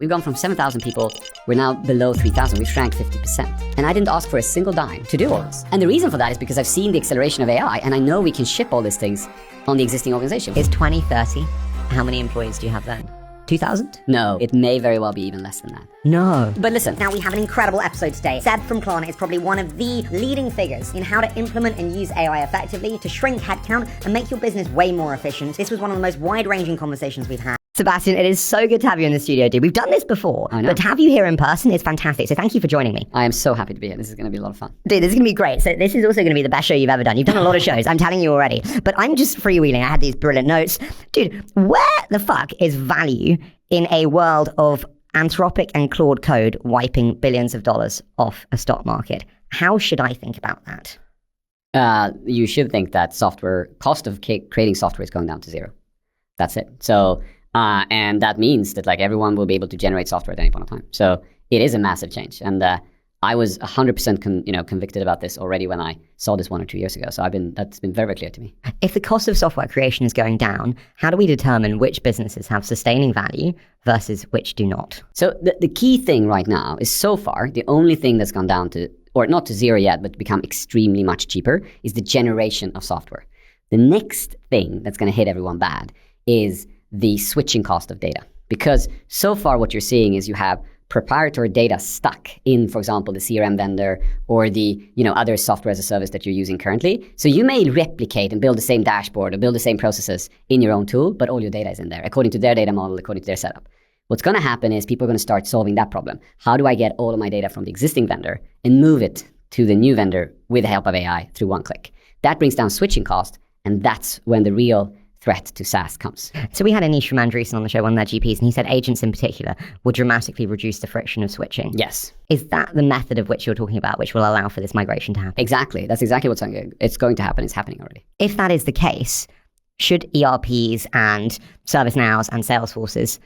We've gone from 7,000 people, we're now below 3,000, we've shrank 50%. And I didn't ask for a single dime to do all this. And the reason for that is because I've seen the acceleration of AI and I know we can ship all these things on the existing organization. Is 2030, how many employees do you have then? 2,000? No, it may very well be even less than that. No. But listen. Now we have an incredible episode today. Seb from Klarna is probably one of the leading figures in how to implement and use AI effectively to shrink headcount and make your business way more efficient. This was one of the most wide-ranging conversations we've had. Sebastian, it is so good to have you in the studio, dude. We've done this before, but to have you here in person is fantastic. So thank you for joining me. I am so happy to be here. This is going to be a lot of fun. Dude, this is going to be great. So this is also going to be the best show you've ever done. You've done a lot of shows, I'm telling you already. But I'm just freewheeling. I had these brilliant notes. Dude, where the fuck is value in a world of Anthropic and Claude Code wiping billions of dollars off a stock market? How should I think about that? You should think that cost of creating software is going down to zero. That's it. So... and that means that like everyone will be able to generate software at any point in time. So it is a massive change. And I was 100% convicted about this already when I saw this 1 or 2 years ago. So that's been very, very clear to me. If the cost of software creation is going down, how do we determine which businesses have sustaining value versus which do not? So the key thing right now is so far, the only thing that's gone down to, or not to zero yet, but become extremely much cheaper is the generation of software. The next thing that's going to hit everyone bad is the switching cost of data. Because so far what you're seeing is you have proprietary data stuck in, for example, the CRM vendor or the other software as a service that you're using currently. So you may replicate and build the same dashboard or build the same processes in your own tool, but all your data is in there, according to their data model, according to their setup. What's going to happen is people are going to start solving that problem. How do I get all of my data from the existing vendor and move it to the new vendor with the help of AI through one click? That brings down switching cost, and that's when the real threat to SaaS comes. So we had Anish from Andreessen on the show, one of their GPs, and he said agents in particular will dramatically reduce the friction of switching. Yes. Is that the method of which you're talking about, which will allow for this migration to happen? Exactly. That's exactly what's going to happen. It's happening already. If that is the case, should ERPs and ServiceNows and Salesforces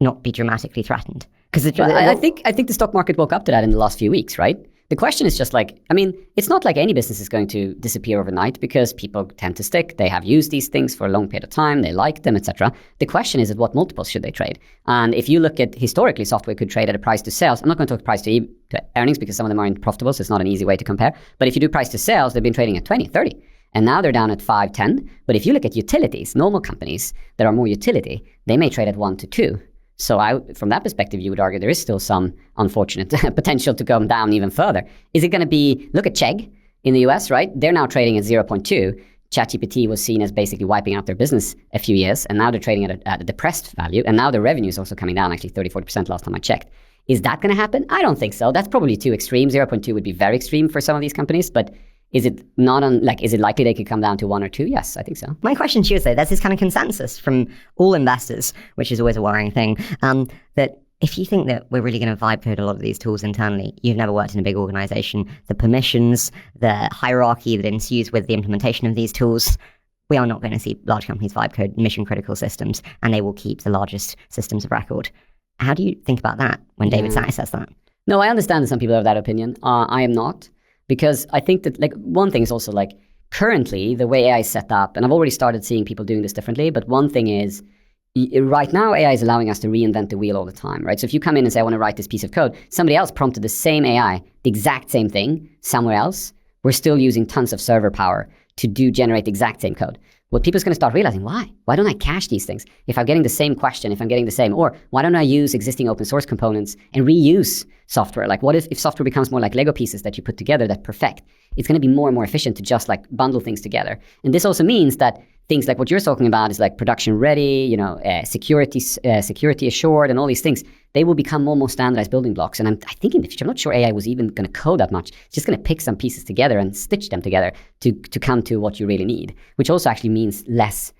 not be dramatically threatened? Because I think the stock market woke up to that in the last few weeks, right? The question is just it's not like any business is going to disappear overnight because people tend to stick. They have used these things for a long period of time. They like them, etc. The question is at what multiples should they trade? And if you look at historically, software could trade at a price to sales. I'm not going to talk price to earnings because some of them aren't profitable, so it's not an easy way to compare. But if you do price to sales, they've been trading at 20, 30. And now they're down at 5, 10. But if you look at utilities, normal companies that are more utility, they may trade at 1 to 2. So from that perspective, you would argue there is still some unfortunate potential to come down even further. Is it going to be, look at Chegg in the US, right? They're now trading at 0.2. ChatGPT was seen as basically wiping out their business a few years, and now they're trading at a depressed value, and now their revenue is also coming down, actually 30-40% last time I checked. Is that going to happen? I don't think so. That's probably too extreme. 0.2 would be very extreme for some of these companies, but is it is it likely they could come down to 1 or 2? Yes, I think so. My question to you is though, there's this kind of consensus from all investors, which is always a worrying thing, that if you think that we're really going to vibe code a lot of these tools internally, you've never worked in a big organization, the permissions, the hierarchy that ensues with the implementation of these tools, we are not going to see large companies vibe code mission critical systems, and they will keep the largest systems of record. How do you think about that when David Sacks says that? No, I understand that some people have that opinion. I am not. Because I think that one thing is also currently the way AI is set up, and I've already started seeing people doing this differently, but one thing is right now AI is allowing us to reinvent the wheel all the time, right? So if you come in and say, I want to write this piece of code, somebody else prompted the same AI, the exact same thing somewhere else. We're still using tons of server power to generate the exact same code. What people's going to start realizing, why don't I cache these things? If I'm getting the same question, if I'm getting the same, or why don't I use existing open source components and reuse software? Like what if software becomes more like Lego pieces that you put together that perfect? It's going to be more and more efficient to just bundle things together. And this also means that things like what you're talking about is production ready, security assured, and all these things. They will become more and more standardized building blocks. And I think in the future, I'm not sure AI was even going to code that much. It's just going to pick some pieces together and stitch them together to come to what you really need, which also actually means less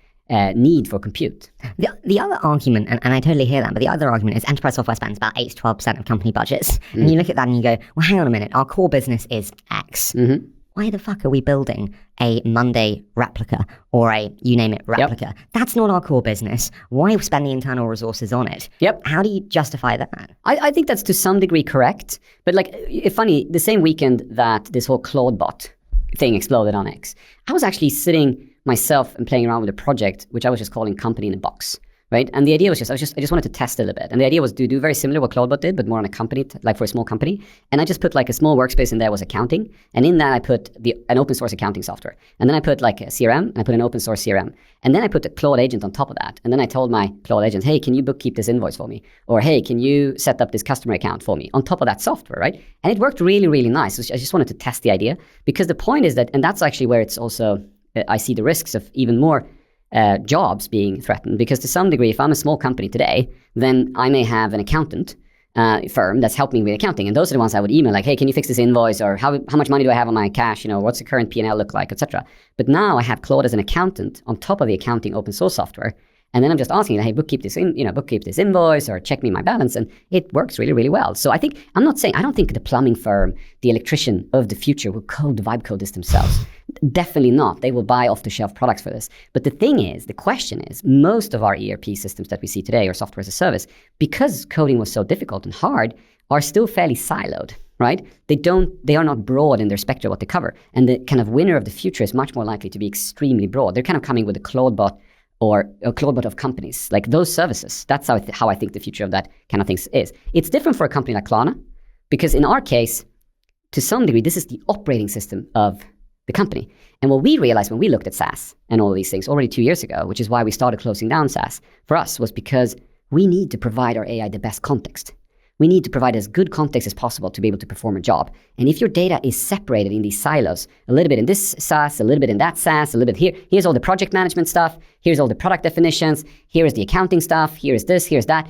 need for compute. The other argument, and I totally hear that, but the other argument is enterprise software spends about 8 to 12% of company budgets. And you look at that and you go, well, hang on a minute, our core business is X. Mm-hmm. Why the fuck are we building a Monday replica or a you name it replica? Yep. That's not our core business. Why spend the internal resources on it? Yep. How do you justify that? I think that's to some degree correct. But it's funny, the same weekend that this whole Claude bot thing exploded on X, I was actually sitting myself and playing around with a project, which I was just calling Company in a Box. right? And the idea was I just wanted to test it a little bit. And the idea was to do very similar what Claudebot did, but more on a company, like for a small company. And I just put like a small workspace in there was accounting. And in that I put an open source accounting software. And then I put like a CRM, and I put an open source CRM. And then I put the Claude agent on top of that. And then I told my Claude agent, hey, can you bookkeep this invoice for me? Or hey, can you set up this customer account for me on top of that software, right? And it worked really, really nice. I just wanted to test the idea, because the point is that, and that's actually where it's also, I see the risks of even more jobs being threatened, because to some degree, if I'm a small company today, then I may have an accountant firm that's helping me with accounting, and those are the ones I would email, like, hey, can you fix this invoice, or how much money do I have on my cash, what's the current P&L look like, etc. But now I have Claude as an accountant on top of the accounting open source software, and then I'm just asking, hey, bookkeep this invoice, or check me my balance, and it works really, really well. So I don't think the plumbing firm, the electrician of the future will vibe code this themselves. Definitely not. They will buy off-the-shelf products for this. But the question is, most of our ERP systems that we see today, or software as a service, because coding was so difficult and hard, are still fairly siloed, right? They are not broad in their spectrum of what they cover. And the kind of winner of the future is much more likely to be extremely broad. They're kind of coming with a Claudebot, or a Claudebot of companies, like those services. That's how I think the future of that kind of things is. It's different for a company like Klarna, because in our case, to some degree, this is the operating system of the company. And what we realized when we looked at SaaS and all of these things already 2 years ago, which is why we started closing down SaaS for us, was because we need to provide our AI the best context. We need to provide as good context as possible to be able to perform a job. And if your data is separated in these silos, a little bit in this SaaS, a little bit in that SaaS, a little bit here, here's all the project management stuff, here's all the product definitions, here is the accounting stuff, here is this, here's that.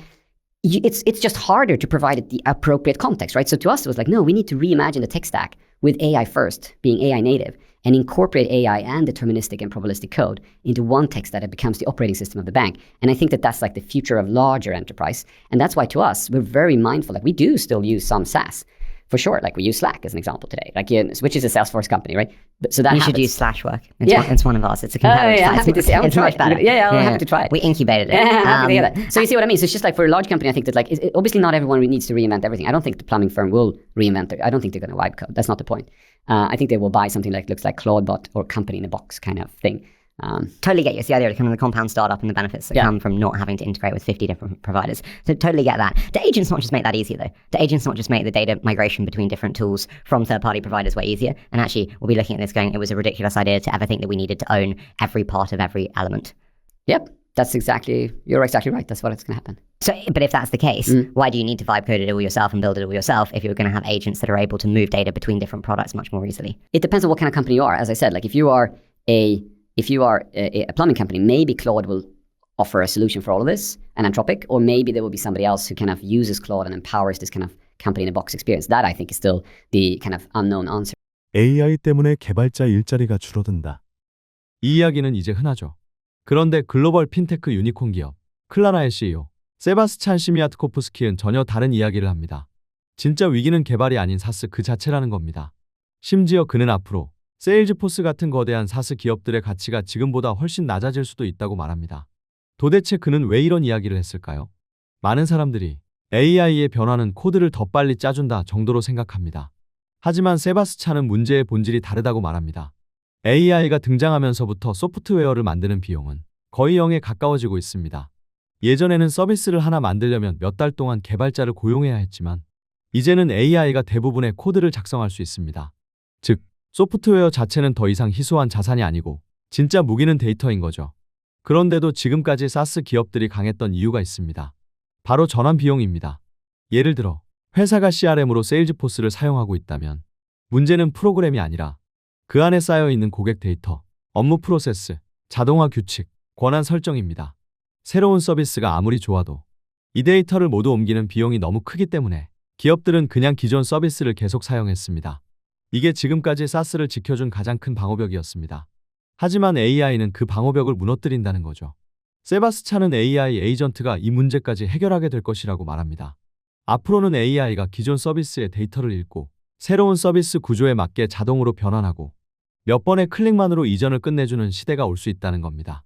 It's just harder to provide it the appropriate context, right? So to us, it was like, no, we need to reimagine the tech stack with AI first, being AI native, and incorporate AI and deterministic and probabilistic code into one tech stack that becomes the operating system of the bank. And I think that that's like the future of larger enterprise. And that's why to us, we're very mindful that we do still use some SaaS. For sure, like we use Slack as an example today, which is a Salesforce company, right? But, so that you should use Slashwork. It's one of ours. It's a competitor. Happy to see. It's much better. I'll have to try it. We incubated it. Happy to hear that. So you see what I mean? So it's just like for a large company, I think that obviously not everyone needs to reinvent everything. I don't think the plumbing firm will reinvent it. I don't think they're going to wipe code. That's not the point. I think they will buy something like looks like Claudebot or company in a box kind of thing. Totally get you. It's the idea of kind of the compound startup and the benefits that come from not having to integrate with 50 different providers. So totally get that. Do agents not just make that easier though? Do agents not just make the data migration between different tools from third-party providers way easier? And actually, we'll be looking at this going, it was a ridiculous idea to ever think that we needed to own every part of every element. Yep. You're exactly right. That's what's going to happen. So, but if that's the case, why do you need to vibe code it all yourself and build it all yourself if you're going to have agents that are able to move data between different products much more easily? It depends on what kind of company you are. As I said, like if you are a plumbing company, maybe Claude will offer a solution for all of this, and Anthropic, or maybe there will be somebody else who kind of uses Claude and empowers this kind of company in a box experience. That I think is still the kind of unknown answer. AI 때문에 개발자 일자리가 줄어든다. 이 이야기는 이제 흔하죠. 그런데 글로벌 핀테크 유니콘 기업 클라나의 CEO 세바스찬 시미아트코프스키는 전혀 다른 이야기를 합니다. 진짜 위기는 개발이 아닌 사스 그 자체라는 겁니다. 심지어 그는 앞으로 세일즈포스 같은 거대한 사스 기업들의 가치가 지금보다 훨씬 낮아질 수도 있다고 말합니다. 도대체 그는 왜 이런 이야기를 했을까요? 많은 사람들이 AI의 변화는 코드를 더 빨리 짜준다 정도로 생각합니다. 하지만 세바스찬은 문제의 본질이 다르다고 말합니다. AI가 등장하면서부터 소프트웨어를 만드는 비용은 거의 0에 가까워지고 있습니다. 예전에는 서비스를 하나 만들려면 몇 달 동안 개발자를 고용해야 했지만 이제는 AI가 대부분의 코드를 작성할 수 있습니다. 즉, 소프트웨어 자체는 더 이상 희소한 자산이 아니고 진짜 무기는 데이터인 거죠. 그런데도 지금까지 사스 기업들이 강했던 이유가 있습니다. 바로 전환 비용입니다. 예를 들어 회사가 CRM으로 세일즈포스를 사용하고 있다면 문제는 프로그램이 아니라 그 안에 쌓여있는 고객 데이터, 업무 프로세스, 자동화 규칙, 권한 설정입니다. 새로운 서비스가 아무리 좋아도 이 데이터를 모두 옮기는 비용이 너무 크기 때문에 기업들은 그냥 기존 서비스를 계속 사용했습니다. 이게 지금까지 사스를 지켜준 가장 큰 방어벽이었습니다. 하지만 AI는 그 방어벽을 무너뜨린다는 거죠. 세바스찬은 AI 에이전트가 이 문제까지 해결하게 될 것이라고 말합니다. 앞으로는 AI가 기존 서비스의 데이터를 읽고 새로운 서비스 구조에 맞게 자동으로 변환하고 몇 번의 클릭만으로 이전을 끝내주는 시대가 올 수 있다는 겁니다.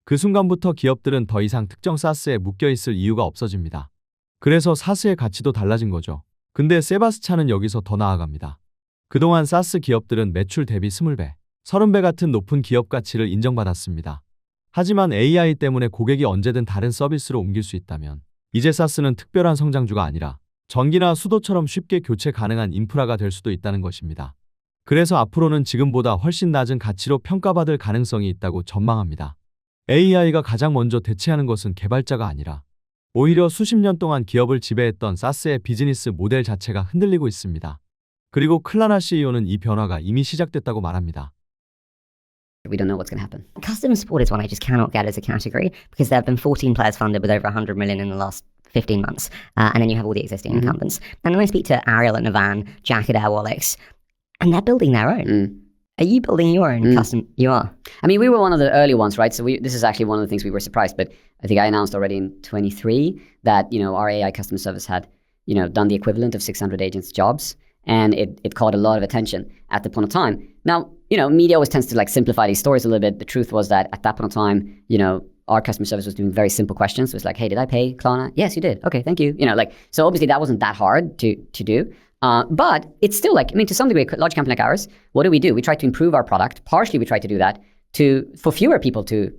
그 순간부터 기업들은 더 이상 특정 사스에 묶여있을 이유가 없어집니다. 그래서 사스의 가치도 달라진 거죠. 근데 세바스찬은 여기서 더 나아갑니다. 그동안 사스 기업들은 매출 대비 20배, 30배 같은 높은 기업 가치를 인정받았습니다. 하지만 AI 때문에 고객이 언제든 다른 서비스로 옮길 수 있다면 이제 SaaS는 특별한 성장주가 아니라 전기나 수도처럼 쉽게 교체 가능한 인프라가 될 수도 있다는 것입니다. 그래서 앞으로는 지금보다 훨씬 낮은 가치로 평가받을 가능성이 있다고 전망합니다. AI가 가장 먼저 대체하는 것은 개발자가 아니라 오히려 수십 년 동안 기업을 지배했던 SaaS의 비즈니스 모델 자체가 흔들리고 있습니다. 그리고 클라나 CEO는 이 변화가 이미 시작됐다고 말합니다. We don't know what's going to happen. Customer support is one I just cannot get as a category because there have been 14 players funded with over 100 million in the last 15 months. And then you have all the existing incumbents. And then I speak to Ariel at Navan, Jack at Airwallex, and they're building their own. Are you building your own custom? You are. I mean, we were one of the early ones, right? So this is actually one of the things we were surprised, but I think I announced already in 23 that, our AI customer service had, done the equivalent of 600 agents' jobs. And it caught a lot of attention at the point of time. Now, media always tends to simplify these stories a little bit. The truth was that at that point of time, our customer service was doing very simple questions. It was like, hey, did I pay Klarna? Yes, you did. Okay, thank you. So obviously that wasn't that hard to do. But it's still to some degree, a large company like ours, what do? We try to improve our product. Partially, we try to do that for fewer people to,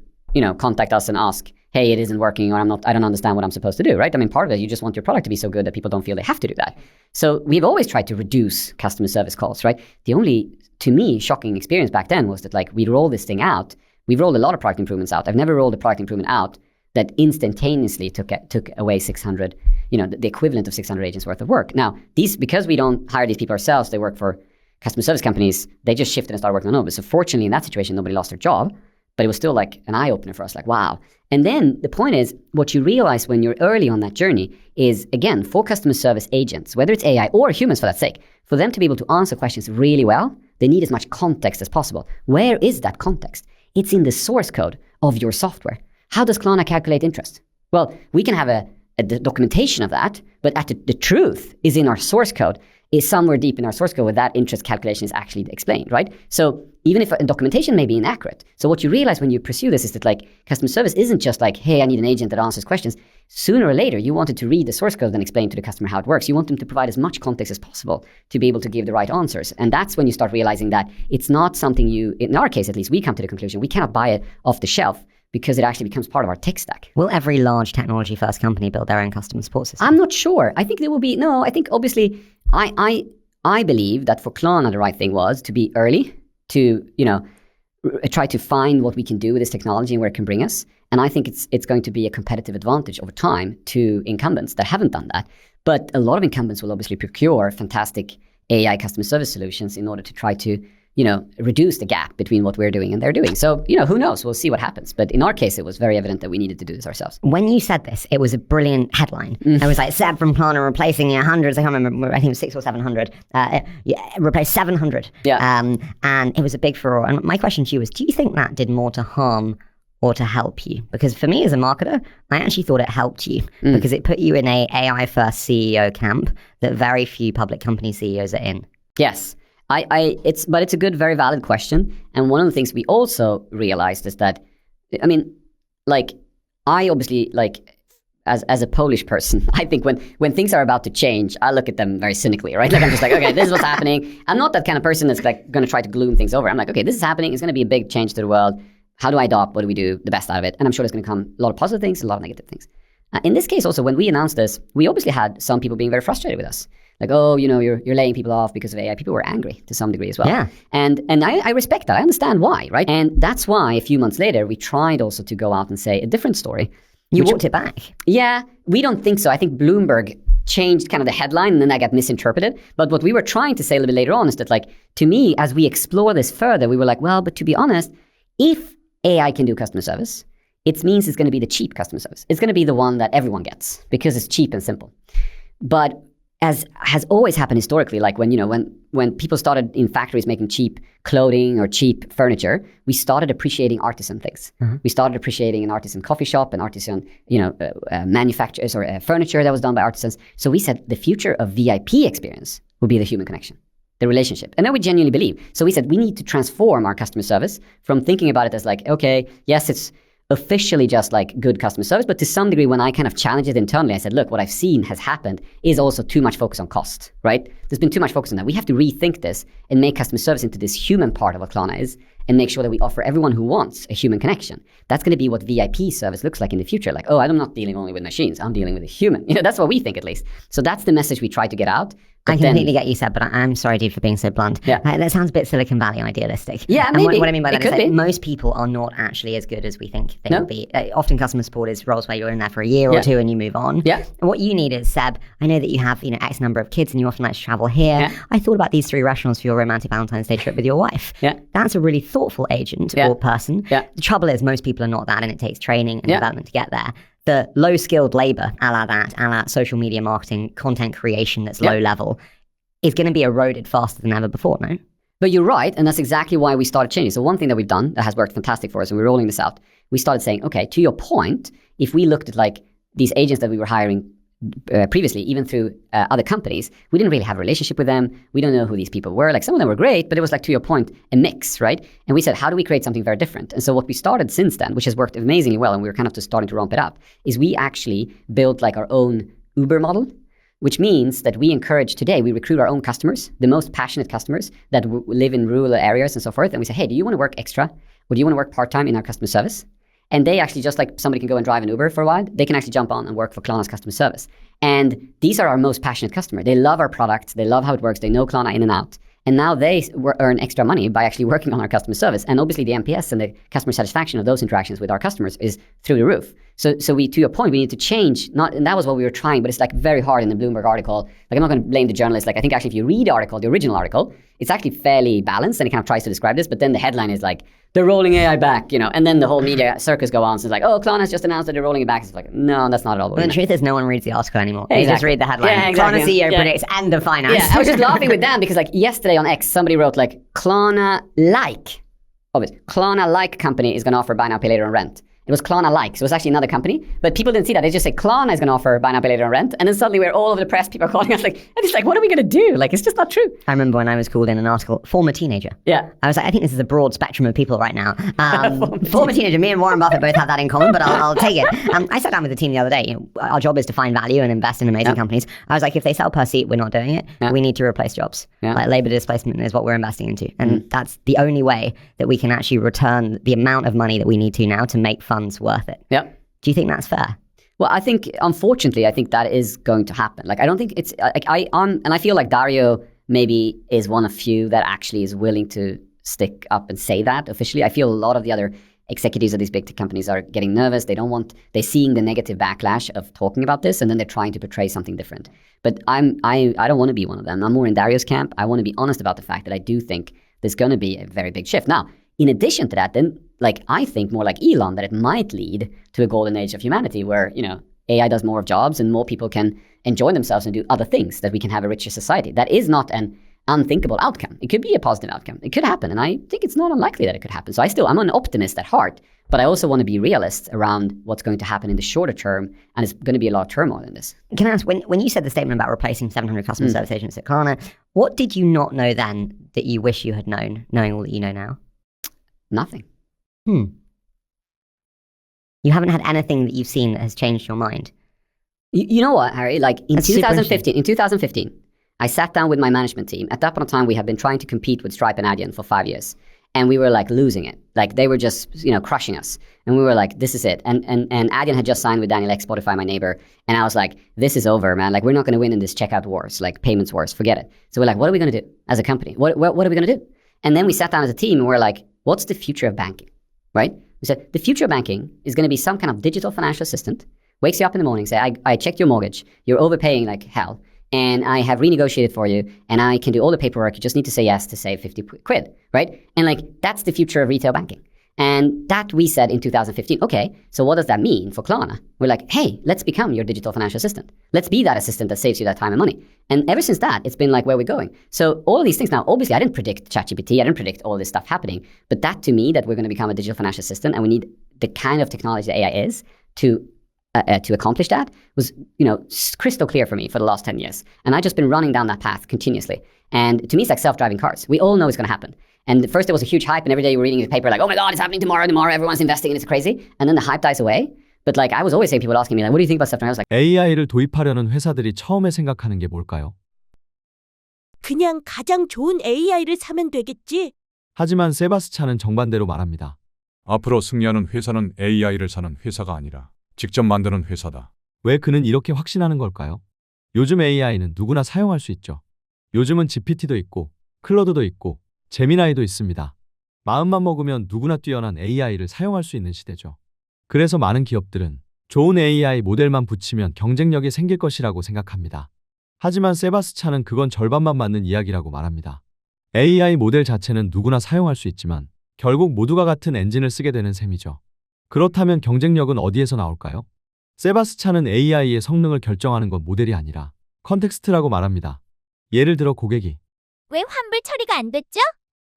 contact us and ask, hey, it isn't working, or I don't understand what I'm supposed to do, right? I mean, part of it, you just want your product to be so good that people don't feel they have to do that. So we've always tried to reduce customer service calls, right? The only, to me, shocking experience back then was that we roll this thing out. We've rolled a lot of product improvements out. I've never rolled a product improvement out that instantaneously took away 600, the equivalent of 600 agents worth of work. Now, because we don't hire these people ourselves, they work for customer service companies, they just shifted and started working on it. So fortunately, in that situation, nobody lost their job. But it was still an eye-opener for us, wow. And then the point is, what you realize when you're early on that journey is, again, for customer service agents, whether it's AI or humans for that sake, for them to be able to answer questions really well, they need as much context as possible. Where is that context? It's in the source code of your software. How does Klarna calculate interest? Well, we can have a documentation of that, but the truth is in our source code, is somewhere deep in our source code where that interest calculation is actually explained, right? So even if documentation may be inaccurate. So what you realize when you pursue this is that customer service isn't just hey, I need an agent that answers questions. Sooner or later, you wanted to read the source code and explain to the customer how it works. You want them to provide as much context as possible to be able to give the right answers. And that's when you start realizing that it's not something in our case at least, we come to the conclusion, we cannot buy it off the shelf because it actually becomes part of our tech stack. Will every large technology-first company build their own customer support system? I'm not sure. I think there will be, I think obviously, I believe that for Klarna, the right thing was to be early, to, try to find what we can do with this technology and where it can bring us. And I think it's going to be a competitive advantage over time to incumbents that haven't done that. But a lot of incumbents will obviously procure fantastic AI customer service solutions in order to try to, reduce the gap between what we're doing and they're doing. So, who knows? We'll see what happens. But in our case, it was very evident that we needed to do this ourselves. When you said this, it was a brilliant headline. It was Seb from Klarna replacing hundreds, I can't remember, I think it was 600 or 700, replaced 700. Yeah. And it was a big furore. And my question to you is, do you think that did more to harm or to help you? Because for me as a marketer, I actually thought it helped you because it put you in a AI first CEO camp that very few public company CEOs are in. Yes. But it's a good, very valid question. And one of the things we also realized is that, I obviously, as a Polish person, I think when things are about to change, I look at them very cynically, right? I'm just okay, this is what's happening. I'm not that kind of person that's going to try to gloom things over. I'm okay, this is happening. It's going to be a big change to the world. How do I adopt? What do we do? The best out of it. And I'm sure there's going to come a lot of positive things, a lot of negative things. In this case also, when we announced this, we obviously had some people being very frustrated with us. You're laying people off because of AI. People were angry to some degree as well. Yeah. And I respect that. I understand why, right? And that's why a few months later, we tried also to go out and say a different story. You walked it back. Yeah, we don't think so. I think Bloomberg changed kind of the headline and then that got misinterpreted. But what we were trying to say a little bit later on is that to me, as we explore this further, we were but to be honest, if AI can do customer service, it means it's going to be the cheap customer service. It's going to be the one that everyone gets because it's cheap and simple. But as has always happened historically, when people started in factories making cheap clothing or cheap furniture, we started appreciating artisan things. Mm-hmm. We started appreciating an artisan coffee shop, an artisan, manufacturers or furniture that was done by artisans. So we said the future of VIP experience will be the human connection, the relationship. And that we genuinely believe. So we said we need to transform our customer service from thinking about it as okay, yes, it's officially just good customer service, but to some degree when I kind of challenged it internally, I said, look, what I've seen has happened is also too much focus on cost, right? There's been too much focus on that. We have to rethink this and make customer service into this human part of what Klarna is. and make sure that we offer everyone who wants a human connection. That's going to be what VIP service looks like in the future. Like, oh, I'm not dealing only with machines. I'm dealing with a human. That's what we think at least. So that's the message we try to get out. I completely get you, Seb, but I'm sorry, dude, for being so blunt. Yeah. That sounds a bit Silicon Valley idealistic. Yeah, and maybe. What I mean by that is be. Most people are not actually as good as we think they will be. Often customer support is roles where you're in there for a year or two and you move on. Yeah. And what you need is, Seb, I know that you have X number of kids and you often like to travel here. Yeah. I thought about these 3 restaurants for your romantic Valentine's Day trip with your wife. Yeah. That's a really thoughtful agent or person. Yeah. The trouble is most people are not that, and it takes training and development to get there. The low-skilled labor, a la social media marketing, content creation that's low level, is going to be eroded faster than ever before, no? But you're right, and that's exactly why we started changing. So one thing that we've done that has worked fantastic for us, and we're rolling this out, we started saying, okay, to your point, if we looked at like these agents that we were hiring previously, even through other companies, we didn't really have a relationship with them. We don't know who these people were. Like some of them were great, but it was like, to your point, a mix, right? And we said, how do we create something very different? And so what we started since then, which has worked amazingly well, and we were kind of just starting to ramp it up, is we actually built like our own Uber model, which means that we encourage today, we recruit our own customers, the most passionate customers that live in rural areas and so forth. And we say, hey, do you want to work extra? Or do you want to work part-time in our customer service? And they actually, just like somebody can go and drive an Uber for a while, they can actually jump on and work for Klarna's customer service. And these are our most passionate customers. They love our product. They love how it works. They know Klarna in and out. And now they earn extra money by actually working on our customer service. And obviously the NPS and the customer satisfaction of those interactions with our customers is through the roof. So we, to your point, we need to change, and that was what we were trying, but it's like very hard in the Bloomberg article. Like, I'm not going to blame the journalist. Like, I think actually if you read the article, the original article, it's actually fairly balanced and it kind of tries to describe this, but then the headline is like, they're rolling AI back, and then the whole media circus go on. So it's like, oh, Klarna's just announced that they're rolling it back. It's like, no, that's not at all what Well, the truth is no one reads the article anymore. Yeah, You exactly. just read the headline. Yeah, exactly. Klarna CEO predicts end of finance. Yeah, I was just laughing with them because like yesterday on X, somebody wrote like, Klarna-like company is going to offer buy now, pay later on rent. It was Klarna-like, so it was actually another company, but people didn't see that. They just say Klarna is going to offer buy now, pay later on rent, and then suddenly we're all over the press. People are calling us like, and it's like, what are we going to do? Like, it's just not true. I remember when I was called in an article, former teenager. Yeah. I was like, I think this is a broad spectrum of people right now. Former teenager, me and Warren Buffett both have that in common, but I'll take it. I sat down with the team the other day. Our job is to find value and invest in amazing companies. I was like, if they sell per seat, we're not doing it. We need to replace jobs. Like labor displacement is what we're investing into. And that's the only way that we can actually return the amount of money that we need to now to make funds worth it. Yeah. Do you think that's fair? Well, I think, unfortunately, I think that is going to happen. Like, I don't think it's, like, and I feel like Dario maybe is one of few that actually is willing to stick up and say that officially. I feel a lot of the other executives of these big tech companies are getting nervous. They're seeing the negative backlash of talking about this, and then they're trying to portray something different. But I don't want to be one of them. I'm more in Dario's camp. I want to be honest about the fact that I do think there's going to be a very big shift. Now, in addition to that, then, like, I think more like Elon, that it might lead to a golden age of humanity where, AI does more of jobs and more people can enjoy themselves and do other things, that we can have a richer society. That is not an unthinkable outcome. It could be a positive outcome. It could happen. And I think it's not unlikely that it could happen. So I'm an optimist at heart, but I also want to be realist around what's going to happen in the shorter term. And it's going to be a lot of turmoil in this. Can I ask, when you said the statement about replacing 700 customer service agents at Klarna, what did you not know then that you wish you had known, knowing all that you know now? Nothing. You haven't had anything that you've seen that has changed your mind? You know what, Harry? Like in That's super 2015, I sat down with my management team. At that point in time, we had been trying to compete with Stripe and Adyen for 5 years. And we were like losing it. Like they were just, crushing us. And we were like, this is it. And Adyen had just signed with Daniel Ek, Spotify, my neighbor. And I was like, this is over, man. Like we're not going to win in this checkout wars, like payments wars. Forget it. So we're like, what are we going to do as a company? What are we going to do? And then we sat down as a team and we're like, what's the future of banking, right? We said, the future of banking is going to be some kind of digital financial assistant, wakes you up in the morning, say, I checked your mortgage, you're overpaying like hell, and I have renegotiated for you, and I can do all the paperwork, you just need to say yes to save 50 quid, right? And like, that's the future of retail banking. And that we said in 2015, okay, so what does that mean for Klarna? We're like, hey, let's become your digital financial assistant. Let's be that assistant that saves you that time and money. And ever since that, it's been like where we're going. So all of these things now, obviously I didn't predict ChatGPT, I didn't predict all this stuff happening, but that to me, that we're going to become a digital financial assistant and we need the kind of technology that AI is to accomplish that was, crystal clear for me for the last 10 years. And I've just been running down that path continuously. And to me, it's like self-driving cars. We all know it's going to happen. And first there was a huge hype and every day you were reading the paper like, oh my God, it's happening tomorrow, everyone's investing and it's crazy. And then the hype dies away. But like I was always saying, people asking me like, what do you think about self-driving? I was like, AI를 도입하려는 회사들이 처음에 생각하는 게 뭘까요? 그냥 가장 좋은 AI를 사면 되겠지. 하지만 세바스찬은 정반대로 말합니다. 앞으로 승리하는 회사는 AI를 사는 회사가 아니라 직접 만드는 회사다. 왜 그는 이렇게 확신하는 걸까요? 요즘 AI는 누구나 사용할 수 있죠. 요즘은 GPT도 있고 클로드도 있고 제미나이도 있습니다. 마음만 먹으면 누구나 뛰어난 AI를 사용할 수 있는 시대죠. 그래서 많은 기업들은 좋은 AI 모델만 붙이면 경쟁력이 생길 것이라고 생각합니다. 하지만 세바스찬은 그건 절반만 맞는 이야기라고 말합니다. AI 모델 자체는 누구나 사용할 수 있지만 결국 모두가 같은 엔진을 쓰게 되는 셈이죠. 그렇다면 경쟁력은 어디에서 나올까요? 세바스찬은 AI의 성능을 결정하는 건 모델이 아니라 컨텍스트라고 말합니다. 예를 들어 고객이 왜 환불 처리가 안 됐죠?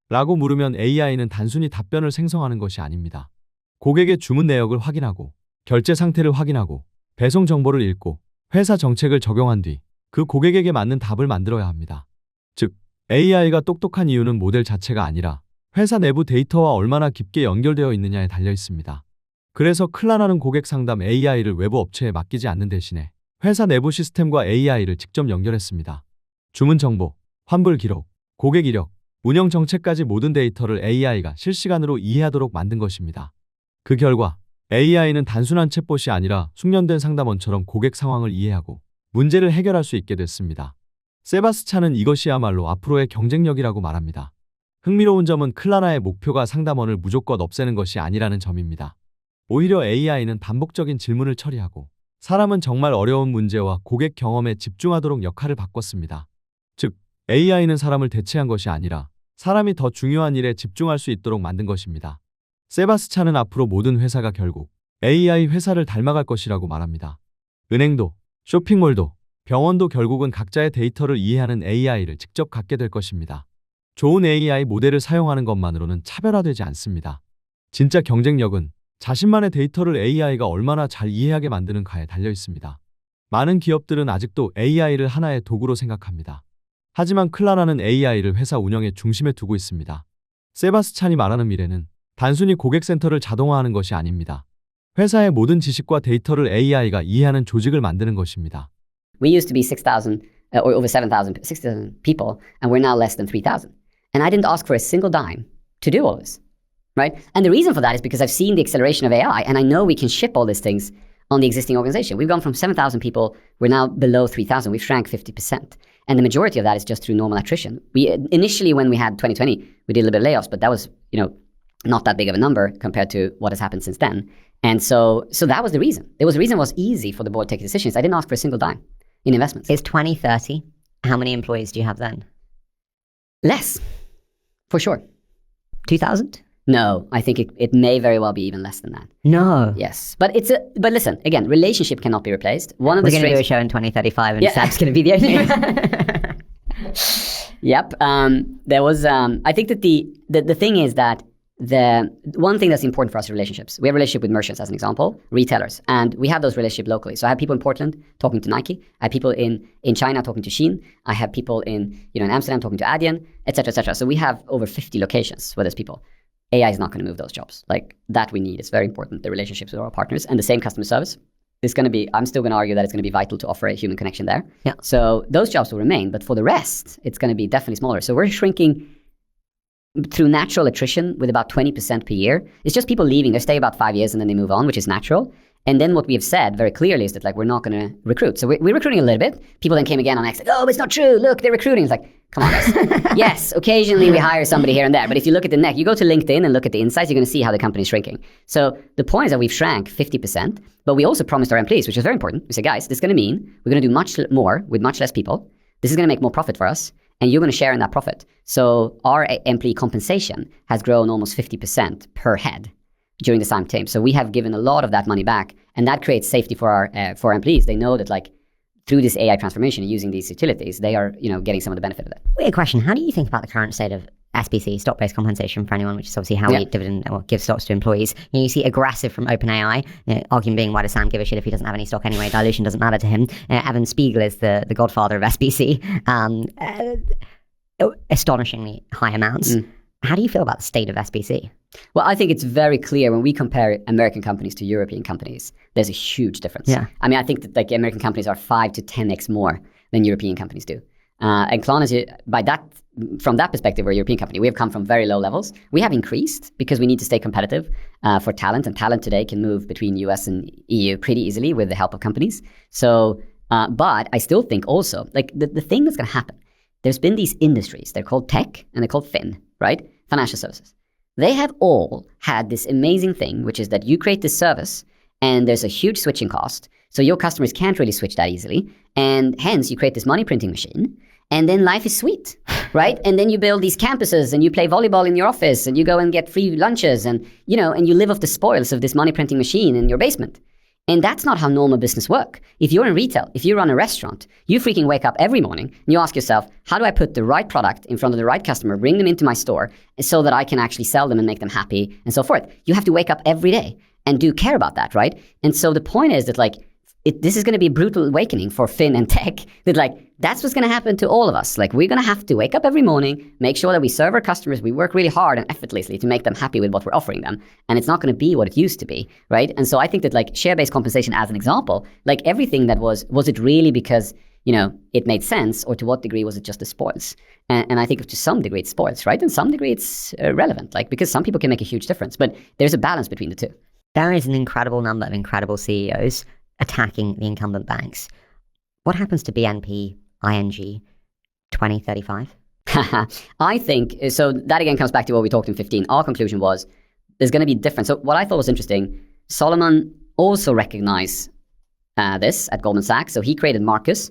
라고 물으면 AI는 단순히 답변을 생성하는 것이 아닙니다. 고객의 주문 내역을 확인하고 결제 상태를 확인하고 배송 정보를 읽고 회사 정책을 적용한 뒤 그 고객에게 맞는 답을 만들어야 합니다. 즉, AI가 똑똑한 이유는 모델 자체가 아니라 회사 내부 데이터와 얼마나 깊게 연결되어 있느냐에 달려 있습니다. 그래서 클라나는 고객 상담 AI를 외부 업체에 맡기지 않는 대신에 회사 내부 시스템과 AI를 직접 연결했습니다. 주문 정보, 환불 기록, 고객 이력, 운영 정책까지 모든 데이터를 AI가 실시간으로 이해하도록 만든 것입니다. 그 결과 AI는 단순한 챗봇이 아니라 숙련된 상담원처럼 고객 상황을 이해하고 문제를 해결할 수 있게 됐습니다. 세바스찬은 이것이야말로 앞으로의 경쟁력이라고 말합니다. 흥미로운 점은 클라나의 목표가 상담원을 무조건 없애는 것이 아니라는 점입니다. 오히려 AI는 반복적인 질문을 처리하고 사람은 정말 어려운 문제와 고객 경험에 집중하도록 역할을 바꿨습니다. 즉, AI는 사람을 대체한 것이 아니라 사람이 더 중요한 일에 집중할 수 있도록 만든 것입니다. 세바스찬은 앞으로 모든 회사가 결국 AI 회사를 닮아갈 것이라고 말합니다. 은행도, 쇼핑몰도, 병원도 결국은 각자의 데이터를 이해하는 AI를 직접 갖게 될 것입니다. 좋은 AI 모델을 사용하는 것만으로는 차별화되지 않습니다. 진짜 경쟁력은 자신만의 데이터를 AI가 얼마나 잘 이해하게 만드는가에 달려 있습니다. 많은 기업들은 아직도 AI를 하나의 도구로 생각합니다. 하지만 클라나는 AI를 회사 운영의 중심에 두고 있습니다. 세바스찬이 말하는 미래는 단순히 고객센터를 자동화하는 것이 아닙니다. 회사의 모든 지식과 데이터를 AI가 이해하는 조직을 만드는 것입니다. We used to be 6,000 or over 7,000, 6,000 people, and we're now less than 3,000. And I didn't ask for a single dime to do all this, right? And the reason for that is because I've seen the acceleration of AI, and I know we can ship all these things on the existing organization. We've gone from 7,000 people, we're now below 3,000. We've shrank 50%. And the majority of that is just through normal attrition. We initially, when we had 2020, we did a little bit of layoffs, but that was, not that big of a number compared to what has happened since then. And so that was the reason. There was a reason it was easy for the board to take decisions. I didn't ask for a single dime in investments. Is 2030, how many employees do you have then? Less, for sure. 2,000? No, I think it may very well be even less than that. No. Yes, but but listen, again, relationship cannot be replaced. One of We're the going to do a show in 2035 and Seb's going to be the only Yep. There was, I think that the thing is that the one thing that's important for us is relationships. We have a relationship with merchants, as an example, retailers, and we have those relationships locally. So I have people in Portland talking to Nike. I have people in China talking to Shein. I have people in Amsterdam talking to Adyen, etc., etc. So we have over 50 locations where there's people. AI is not going to move those jobs. Like that we need. It's very important, the relationships with our partners, and the same customer service is going to be, I'm still going to argue that it's going to be vital to offer a human connection there. Yeah. So those jobs will remain, but for the rest, it's going to be definitely smaller. So we're shrinking through natural attrition with about 20% per year. It's just people leaving. They stay about 5 years and then they move on, which is natural. And then what we have said very clearly is that we're not going to recruit. So we're recruiting a little bit. People then came again on X, it's not true. Look, they're recruiting. It's like, come on, guys. Yes, occasionally we hire somebody here and there. But if you look at the neck, you go to LinkedIn and look at the insights, you're going to see how the company is shrinking. So the point is that we've shrank 50%, but we also promised our employees, which is very important. We said, guys, this is going to mean we're going to do much more with much less people. This is going to make more profit for us. And you're going to share in that profit. So our employee compensation has grown almost 50% per head during the same time. So we have given a lot of that money back, and that creates safety for our employees. They know that through this AI transformation and using these utilities, they are getting some of the benefit of it. Weird question. How do you think about the current state of SBC, stock-based compensation for anyone, which is obviously how we dividend or give stocks to employees? You see aggressive from OpenAI, arguing being, why does Sam give a shit if he doesn't have any stock anyway? Dilution doesn't matter to him. Evan Spiegel is the godfather of SBC. Astonishingly high amounts. How do you feel about the state of SBC? Well, I think it's very clear when we compare American companies to European companies, there's a huge difference. Yeah. I mean, I think that American companies are 5 to 10x more than European companies do. And Klarna, by that from that perspective, we're a European company. We have come from very low levels. We have increased because we need to stay competitive for talent, and talent today can move between US and EU pretty easily with the help of companies. So, but I still think also, like the thing that's going to happen, there's been these industries, they're called tech and they're called fin, right? Financial services. They have all had this amazing thing, which is that you create this service and there's a huge switching cost. So your customers can't really switch that easily. And hence you create this money printing machine. And then life is sweet, right? And then you build these campuses and you play volleyball in your office and you go and get free lunches and, you know, and you live off the spoils of this money printing machine in your basement. And that's not how normal business work. If you're in retail, if you run a restaurant, you freaking wake up every morning and you ask yourself, how do I put the right product in front of the right customer, bring them into my store so that I can actually sell them and make them happy and so forth. You have to wake up every day and do care about that, right? And so the point is that like, this is going to be a brutal awakening for fin and tech, that like, that's what's going to happen to all of us. Like, we're going to have to wake up every morning, make sure that we serve our customers, we work really hard and effortlessly to make them happy with what we're offering them. And it's not going to be what it used to be, right? And so I think that like share-based compensation as an example, like everything that was it really because, you know, it made sense, or to what degree was it just the spoils? And I think to some degree it's spoils, right? And some degree it's relevant, like because some people can make a huge difference, but there's a balance between the two. There is an incredible number of incredible CEOs attacking the incumbent banks. What happens to BNP, ING, 2035? I think, so that again comes back to what we talked in 15. Our conclusion was there's going to be different. So what I thought was interesting, Solomon also recognized this at Goldman Sachs. So he created Marcus.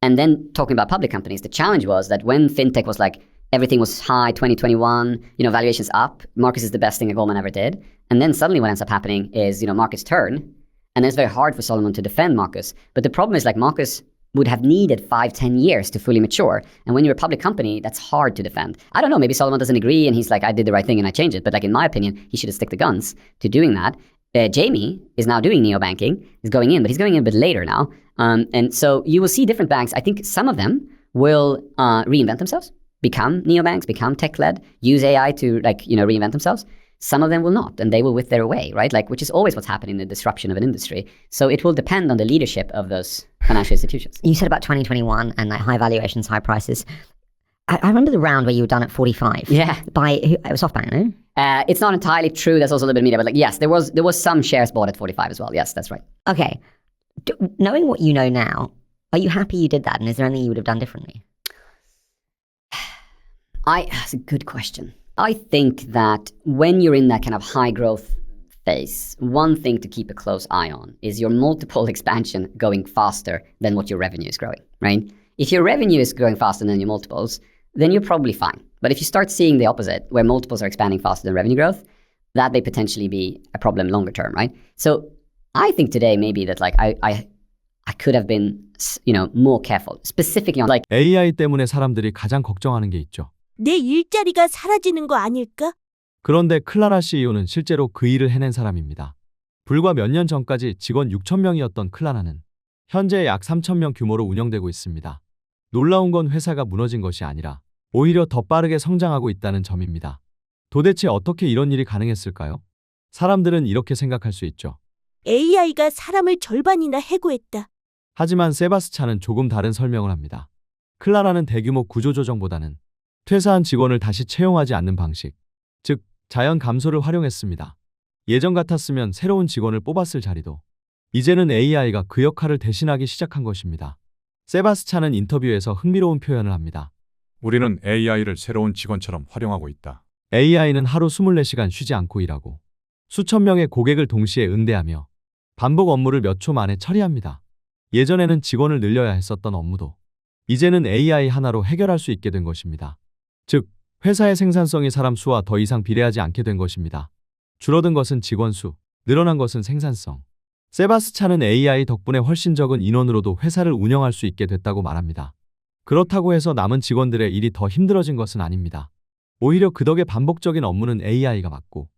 And then talking about public companies, the challenge was that when fintech was like, everything was high, 2021, you know, valuations up, Marcus is the best thing that Goldman ever did. And then suddenly what ends up happening is, you know, markets turn. And then it's very hard for Solomon to defend Marcus. But the problem is like Marcus would have needed 5-10 years to fully mature. And when you're a public company, that's hard to defend. I don't know, maybe Solomon doesn't agree and he's like, I did the right thing and I changed it. But like in my opinion, he should have stick the guns to doing that. Jamie is now doing neobanking, is going in, but he's going in a bit later now. And so you will see different banks. I think some of them will reinvent themselves, become neobanks, become tech-led, use AI to like, you know, reinvent themselves. Some of them will not, and they will wither away, right? Like, which is always what's happening in the disruption of an industry. So it will depend on the leadership of those financial institutions. You said about 2021 and like high valuations, high prices. I remember the round where you were done at 45. Yeah. By, it was SoftBank, no? It's not entirely true. There's also a little bit of media, but like, yes, there was some shares bought at 45 as well. Yes, that's right. Okay. Knowing what you know now, are you happy you did that? And is there anything you would have done differently? That's a good question. I think that when you're in that kind of high growth phase, one thing to keep a close eye on is your multiple expansion going faster than what your revenue is growing, right? If your revenue is growing faster than your multiples, then you're probably fine. But if you start seeing the opposite, where multiples are expanding faster than revenue growth, that may potentially be a problem longer term, right? So I think today maybe that like I could have been, you know, more careful, specifically on like AI 때문에 사람들이 가장 걱정하는 게 있죠. 내 일자리가 사라지는 거 아닐까? 그런데 클라나 CEO는 실제로 그 일을 해낸 사람입니다. 불과 몇 년 전까지 직원 6,000명이었던 클라나는 현재 약 3,000명 규모로 운영되고 있습니다. 놀라운 건 회사가 무너진 것이 아니라 오히려 더 빠르게 성장하고 있다는 점입니다. 도대체 어떻게 이런 일이 가능했을까요? 사람들은 이렇게 생각할 수 있죠. AI가 사람을 절반이나 해고했다. 하지만 세바스찬은 조금 다른 설명을 합니다. 클라나는 대규모 구조조정보다는 퇴사한 직원을 다시 채용하지 않는 방식, 즉 자연 감소를 활용했습니다. 예전 같았으면 새로운 직원을 뽑았을 자리도 이제는 AI가 그 역할을 대신하기 시작한 것입니다. 세바스찬은 인터뷰에서 흥미로운 표현을 합니다. 우리는 AI를 새로운 직원처럼 활용하고 있다. AI는 하루 24시간 쉬지 않고 일하고 수천 명의 고객을 동시에 응대하며 반복 업무를 몇 초 만에 처리합니다. 예전에는 직원을 늘려야 했었던 업무도 이제는 AI 하나로 해결할 수 있게 된 것입니다. 즉, 회사의 생산성이 사람 수와 더 이상 비례하지 않게 된 것입니다. 줄어든 것은 직원 수, 늘어난 것은 생산성. 세바스찬은 AI 덕분에 훨씬 적은 인원으로도 회사를 운영할 수 있게 됐다고 말합니다. 그렇다고 해서 남은 직원들의 일이 더 힘들어진 것은 아닙니다. 오히려 그 덕에 반복적인 업무는 AI가 맡고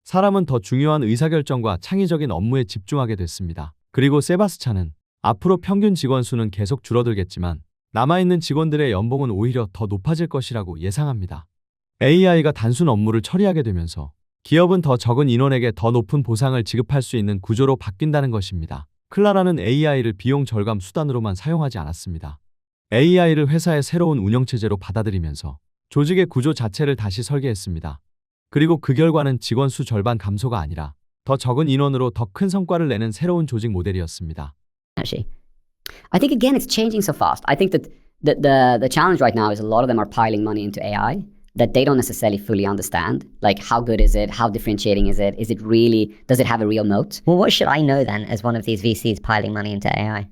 사람은 더 중요한 의사결정과 창의적인 업무에 집중하게 됐습니다. 그리고 세바스찬은 앞으로 평균 직원 수는 계속 줄어들겠지만 남아있는 직원들의 연봉은 오히려 더 높아질 것이라고 예상합니다. AI가 단순 업무를 처리하게 되면서 기업은 더 적은 인원에게 더 높은 보상을 지급할 수 있는 구조로 바뀐다는 것입니다. 클라라는 AI를 비용 절감 수단으로만 사용하지 않았습니다. AI를 회사의 새로운 운영체제로 받아들이면서 조직의 구조 자체를 다시 설계했습니다. 그리고 그 결과는 직원 수 절반 감소가 아니라 더 적은 인원으로 더 큰 성과를 내는 새로운 조직 모델이었습니다. Actually, I think again it's changing so fast. I think that the challenge right now is a lot of them are piling money into AI that they don't necessarily fully understand. Like how good is it? How differentiating is it? Is it really, does it have a real moat? well, what should I know then as one of these VCs piling money into AI?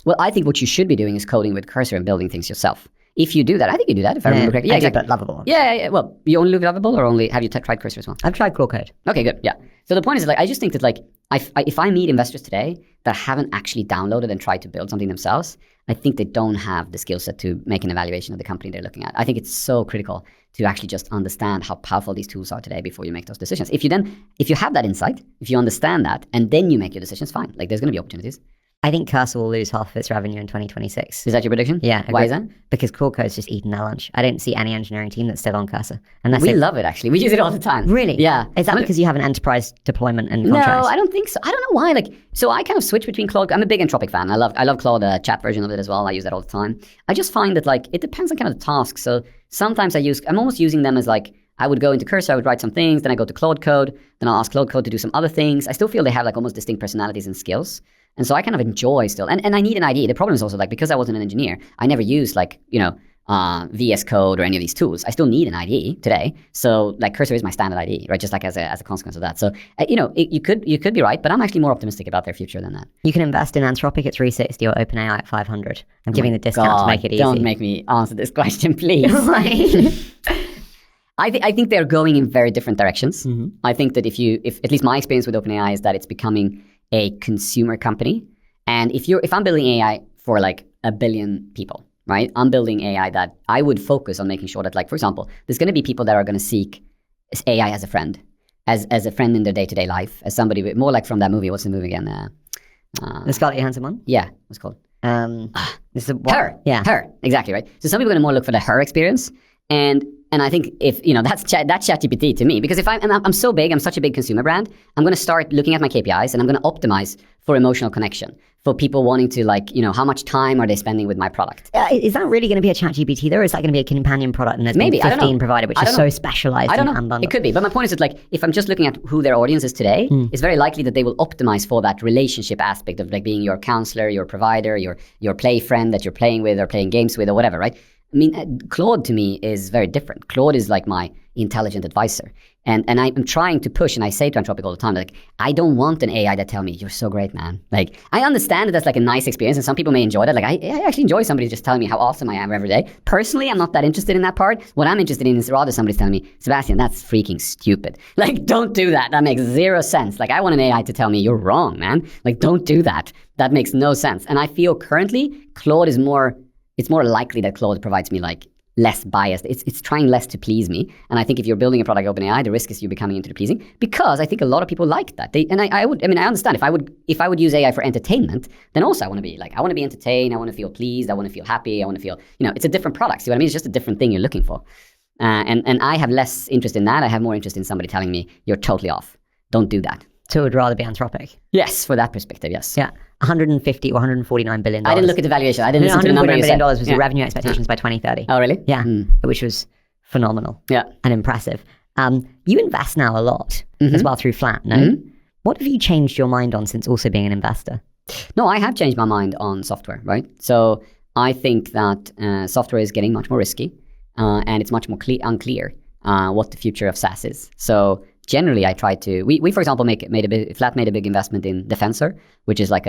Well, I think what you should be doing is coding with Cursor and building things yourself. If you do that, I think you do that if I remember correctly. I do, but lovable. Yeah. Well, you only look lovable or only, have you tried Cursor as well? I've tried Claw Code. Okay, good. Yeah. So the point is like, I just think that like, if I meet investors today that haven't actually downloaded and tried to build something themselves, I think they don't have the skill set to make an evaluation of the company they're looking at. I think it's so critical to actually just understand how powerful these tools are today before you make those decisions. If you have that insight, if you understand that, and then you make your decisions, fine. Like there's going to be opportunities. I think Cursor will lose half of its revenue in 2026. Is that your prediction? Yeah. Why is that? Because Claw Code's just eaten their lunch. I don't see any engineering team that's still on Cursor. We love it actually. We use it all the time. Really? Yeah. Is that because you have an enterprise deployment and No, contracts? I don't think so. I don't know why. Like, so I kind of switch between Claude. I'm a big Anthropic fan. I love Claude, chat version of it as well. I use that all the time. I just find that like it depends on kind of the task. So sometimes I'm almost using them as like I would go into Cursor, I would write some things, then I go to Claude Code, then I'll ask Claude Code to do some other things. I still feel they have like almost distinct personalities and skills. And so I kind of enjoy still. And I need an IDE. The problem is also like, because I wasn't an engineer, I never used like, VS Code or any of these tools. I still need an IDE today. So like Cursor is my standard IDE, right? Just like as a consequence of that. So, you could be right, but I'm actually more optimistic about their future than that. You can invest in Anthropic at 360 or OpenAI at 500. I'm giving the discount to make it easy. Don't make me answer this question, please. I think they're going in very different directions. Mm-hmm. I think that if at least my experience with OpenAI is that it's becoming a consumer company. And if I'm building AI for like 1 billion people, right? I'm building AI that I would focus on making sure that, like, for example, there's going to be people that are going to seek AI as a friend, as a friend in their day-to-day life, as somebody more like from that movie. What's the movie again? The Scarlett Johansson one? Yeah, what's it called? This is her. Yeah. Her. Exactly, right? So some people are going to more look for the her experience. And I think if, that's ChatGPT to me, because if I'm so big, I'm such a big consumer brand, I'm going to start looking at my KPIs and I'm going to optimize for emotional connection, for people wanting to like, how much time are they spending with my product? Is that really going to be a ChatGPT though, or is that going to be a companion product and there's maybe 15 provided, which is so specialized? I don't know. It could be. But my point is that like, if I'm just looking at who their audience is today, it's very likely that they will optimize for that relationship aspect of like being your counselor, your provider, your play friend that you're playing with or playing games with or whatever, right? I mean, Claude to me is very different. Claude is like my intelligent advisor. And I'm trying to push, and I say to Anthropic all the time, like, I don't want an AI that tell me, you're so great, man. Like, I understand that that's like a nice experience, and some people may enjoy that. Like, I actually enjoy somebody just telling me how awesome I am every day. Personally, I'm not that interested in that part. What I'm interested in is rather somebody telling me, Sebastian, that's freaking stupid. Like, don't do that. That makes zero sense. Like, I want an AI to tell me, you're wrong, man. Like, don't do that. That makes no sense. And I feel currently, Claude is it's more likely that Claude provides me like less biased. It's trying less to please me. And I think if you're building a product like OpenAI, the risk is you becoming into the pleasing, because I think a lot of people like that. I understand if I would use AI for entertainment, then also I want to be entertained. I want to feel pleased. I want to feel happy. I want to feel, it's a different product. See what I mean? It's just a different thing you're looking for. And I have less interest in that. I have more interest in somebody telling me you're totally off. Don't do that. So it would rather be Anthropic? Yes, for that perspective, yes. Yeah. 150 or 149 billion. I didn't look at the valuation. I didn't listen to the number you said. $149 billion was your revenue expectations by 2030. Oh, really? Yeah, which was phenomenal. Yeah. And impressive. You invest now a lot as well through Flat, no? What have you changed your mind on since also being an investor? No, I have changed my mind on software, right? So I think that software is getting much more risky and it's much more unclear what the future of SaaS is. So generally, I try to. We for example, Flat made a big investment in Defensor, which is like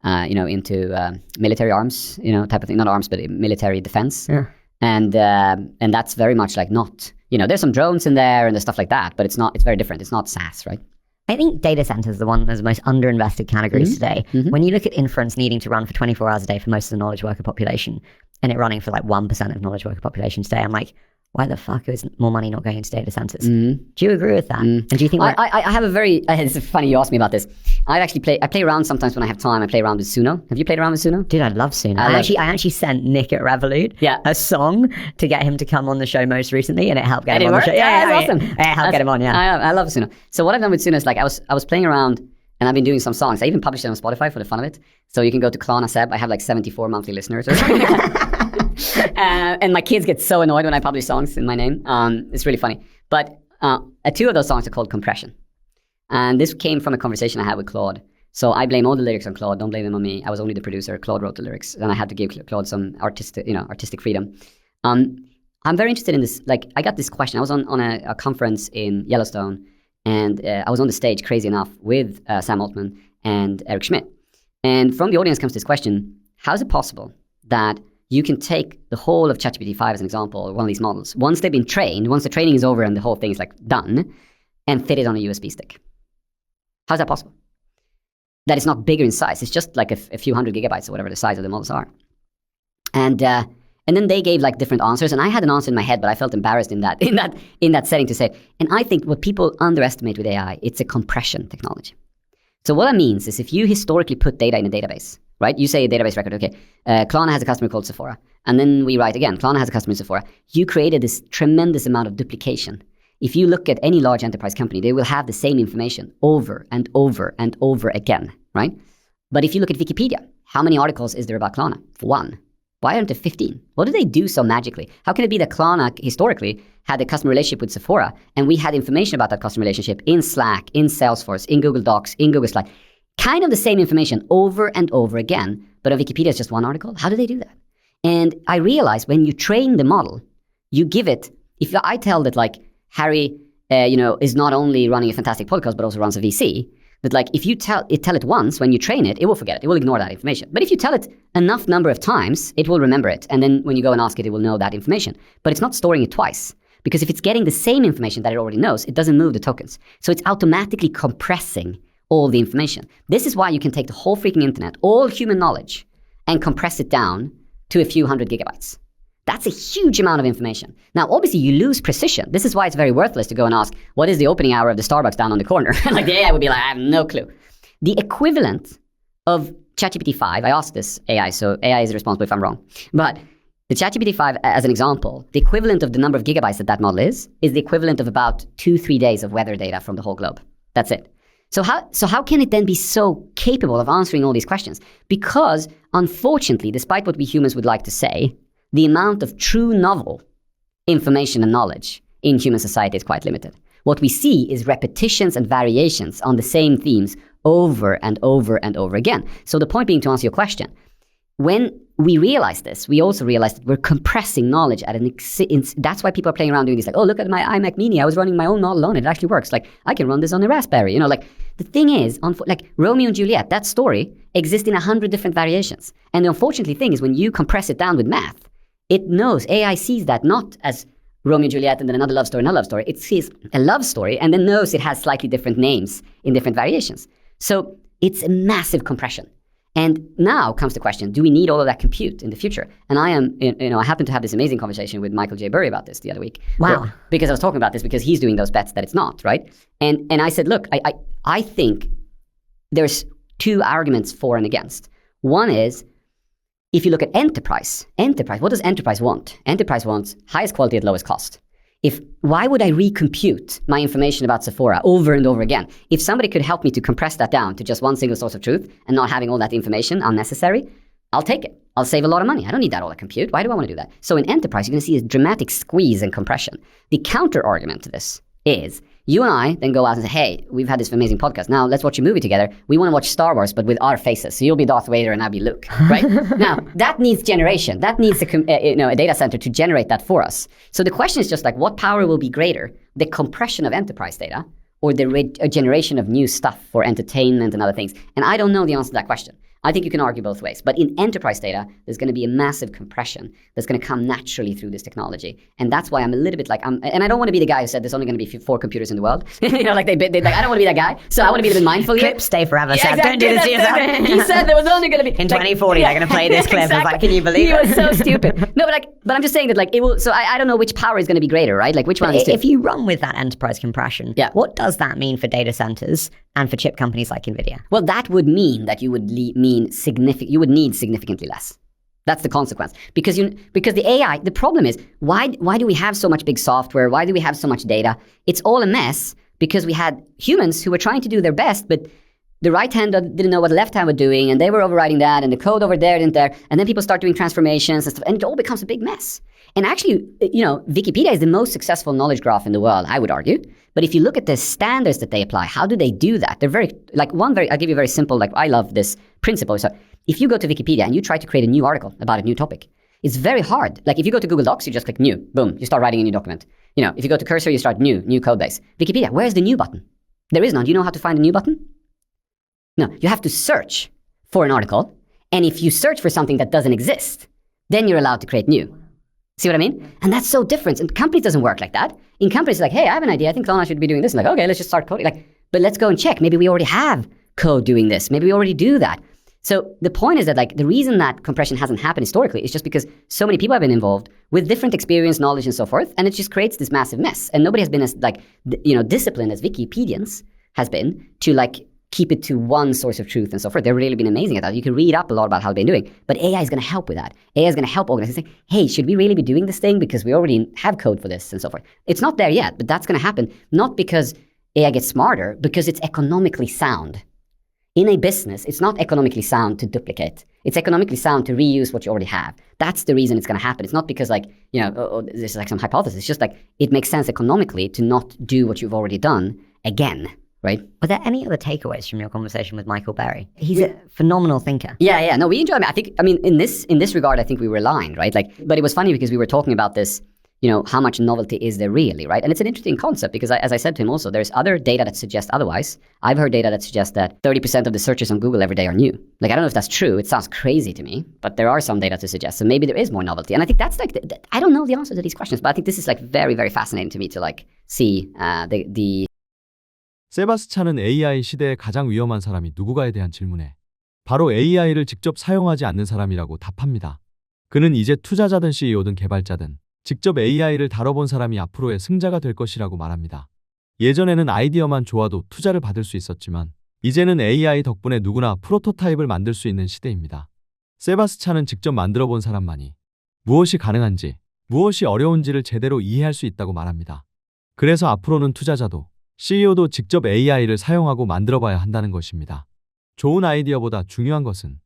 into military arms, type of thing. Not arms, but military defense. Yeah. And that's very much like not. There's some drones in there and there's stuff like that, but it's not. It's very different. It's not SaaS, right? I think data center is the one that's the most underinvested categories today. Mm-hmm. When you look at inference needing to run for 24 hours a day for most of the knowledge worker population, and it running for like 1% of knowledge worker population today, I'm like, why the fuck is more money not going into data centers? Do you agree with that? And do you think I have a very, it's funny you asked me about this. I play around sometimes when I have time. I play around with Suno. Have you played around with Suno? Dude, I love Suno. I actually sent Nick at Revolut a song to get him to come on the show most recently, and it helped get him on the show. Yeah, that's awesome. It helped get him on, I love Suno. So what I've done with Suno is like, I was playing around and I've been doing some songs. I even published it on Spotify for the fun of it. So you can go to Klarna Seb. I have like 74 monthly listeners or something. And my kids get so annoyed when I publish songs in my name. It's really funny. But two of those songs are called Compression. And this came from a conversation I had with Claude. So I blame all the lyrics on Claude. Don't blame them on me. I was only the producer. Claude wrote the lyrics, and I had to give Claude some artistic freedom. I'm very interested in this. Like, I got this question. I was on a conference in Yellowstone, and I was on the stage, crazy enough, with Sam Altman and Eric Schmidt. And from the audience comes this question: how is it possible that you can take the whole of ChatGPT-5 as an example, one of these models, once they've been trained, once the training is over and the whole thing is like done, and fit it on a USB stick? How's that possible? That it's not bigger in size. It's just like a few hundred gigabytes or whatever the size of the models are. And then they gave like different answers, and I had an answer in my head, but I felt embarrassed in that setting to say. And I think what people underestimate with AI, it's a compression technology. So what that means is if you historically put data in a database, right? You say a database record, okay, Klarna has a customer called Sephora, and then we write again, Klarna has a customer in Sephora. You created this tremendous amount of duplication. If you look at any large enterprise company, they will have the same information over and over and over again, right? But if you look at Wikipedia, how many articles is there about Klarna? 1. Why aren't there 15? What do they do so magically? How can it be that Klarna historically had a customer relationship with Sephora, and we had information about that customer relationship in Slack, in Salesforce, in Google Docs, in Google Slides? Kind of the same information over and over again, but on Wikipedia it's just one article? How do they do that? And I realized when you train the model, you give it, if I tell that like Harry, is not only running a fantastic podcast, but also runs a VC, that like if you tell it once, when you train it, it will forget it. It will ignore that information. But if you tell it enough number of times, it will remember it. And then when you go and ask it, it will know that information. But it's not storing it twice. Because if it's getting the same information that it already knows, it doesn't move the tokens. So it's automatically compressing all the information. This is why you can take the whole freaking internet, all human knowledge, and compress it down to a few hundred gigabytes. That's a huge amount of information. Now, obviously, you lose precision. This is why it's very worthless to go and ask, what is the opening hour of the Starbucks down on the corner? Like the AI would be like, I have no clue. The equivalent of ChatGPT-5, I asked this AI, so AI is responsible if I'm wrong. But the ChatGPT-5, as an example, the equivalent of the number of gigabytes that model is the equivalent of about 2-3 days of weather data from the whole globe. That's it. So how can it then be so capable of answering all these questions? Because, unfortunately, despite what we humans would like to say, the amount of true novel information and knowledge in human society is quite limited. What we see is repetitions and variations on the same themes over and over and over again. So the point being, to answer your question, when we realize this, we also realize that we're compressing knowledge at that's why people are playing around doing this. Like, oh, look at my iMac Mini. I was running my own model on it. It actually works. Like, I can run this on a Raspberry. The thing is, like Romeo and Juliet, that story exists in 100 different variations. And the unfortunately thing is when you compress it down with math, it knows, AI sees that not as Romeo and Juliet and then another love story. It sees a love story and then knows it has slightly different names in different variations. So it's a massive compression. And now comes the question, do we need all of that compute in the future? And I happened to have this amazing conversation with Michael J. Burry about this the other week. Wow. Because I was talking about this because he's doing those bets that it's not, right? And I said, look, I think there's two arguments for and against. One is, if you look at enterprise, what does enterprise want? Enterprise wants highest quality at lowest cost. Why would I recompute my information about Sephora over and over again? If somebody could help me to compress that down to just one single source of truth and not having all that information unnecessary, I'll take it. I'll save a lot of money. I don't need that all that compute. Why do I want to do that? So in enterprise, you're going to see a dramatic squeeze and compression. The counter argument to this is you and I then go out and say, hey, we've had this amazing podcast. Now let's watch a movie together. We want to watch Star Wars, but with our faces. So you'll be Darth Vader and I'll be Luke, right? Now that needs generation. That needs a data center to generate that for us. So the question is just like, what power will be greater? The compression of enterprise data or the generation of new stuff for entertainment and other things? And I don't know the answer to that question. I think you can argue both ways. But in enterprise data, there's going to be a massive compression that's going to come naturally through this technology. And that's why I'm a little bit like, and I don't want to be the guy who said there's only going to be 4 computers in the world. I don't want to be that guy. So I want to be a bit mindful here. Clips stay forever, Seb. Exactly. Don't do this to yourself. He said there was only going to be... In 2040, they're going to play this clip. Exactly. I was like, can you believe it? He was so stupid. No, but I'm just saying that like it will... So I don't know which power is going to be greater, right? Like which one is... If you run with that enterprise compression, yeah. What does that mean for data centers and for chip companies like NVIDIA? Well, that would mean that you would need significantly less. That's the consequence. Because the AI, the problem is, why do we have so much big software? Why do we have so much data? It's all a mess because we had humans who were trying to do their best, but the right hand didn't know what the left hand was doing, and they were overriding that, and the code over there didn't there, and then people start doing transformations and stuff, and it all becomes a big mess. And actually, Wikipedia is the most successful knowledge graph in the world, I would argue. But if you look at the standards that they apply, how do they do that? They're I'll give you a very simple, I love this principle. So if you go to Wikipedia and you try to create a new article about a new topic, it's very hard. If you go to Google Docs, you just click new, boom, you start writing a new document. If you go to Cursor, you start new code base. Wikipedia, where's the new button? There is none. Do you know how to find a new button? No, you have to search for an article. And if you search for something that doesn't exist, then you're allowed to create new. See what I mean? And that's so different. In companies, it doesn't work like that. In companies, it's hey, I have an idea. I think Klarna should be doing this. And okay, let's just start coding. But let's go and check. Maybe we already have code doing this. Maybe we already do that. So the point is that the reason that compression hasn't happened historically is just because so many people have been involved with different experience, knowledge, and so forth. And it just creates this massive mess. And nobody has been as disciplined as Wikipedians has been to keep it to one source of truth and so forth. They've really been amazing at that. You can read up a lot about how they've been doing. But AI is going to help with that. AI is going to help organizations say, hey, should we really be doing this thing? Because we already have code for this and so forth. It's not there yet, but that's going to happen. Not because AI gets smarter, because it's economically sound. In a business, it's not economically sound to duplicate. It's economically sound to reuse what you already have. That's the reason it's going to happen. It's not because this is some hypothesis. It's just it makes sense economically to not do what you've already done again. Right? Were there any other takeaways from your conversation with Michael Berry? He's a phenomenal thinker. Yeah. No, we enjoyed it. In this regard, I think we were aligned, right? But it was funny because we were talking about this, how much novelty is there really, right? And it's an interesting concept because as I said to him also, there's other data that suggests otherwise. I've heard data that suggests that 30% of the searches on Google every day are new. I don't know if that's true. It sounds crazy to me, but there are some data to suggest. So maybe there is more novelty. And I think that's I don't know the answer to these questions, but I think this is very, very fascinating to me to see the 세바스찬은 AI 시대의 가장 위험한 사람이 누구가에 대한 질문에 바로 AI를 직접 사용하지 않는 사람이라고 답합니다. 그는 이제 투자자든 CEO든 개발자든 직접 AI를 다뤄본 사람이 앞으로의 승자가 될 것이라고 말합니다. 예전에는 아이디어만 좋아도 투자를 받을 수 있었지만 이제는 AI 덕분에 누구나 프로토타입을 만들 수 있는 시대입니다. 세바스찬은 직접 만들어 본 사람만이 무엇이 가능한지, 무엇이 어려운지를 제대로 이해할 수 있다고 말합니다. 그래서 앞으로는 투자자도 CEO도 직접 AI를 사용하고 만들어봐야 한다는 것입니다. 좋은 아이디어보다 중요한 것은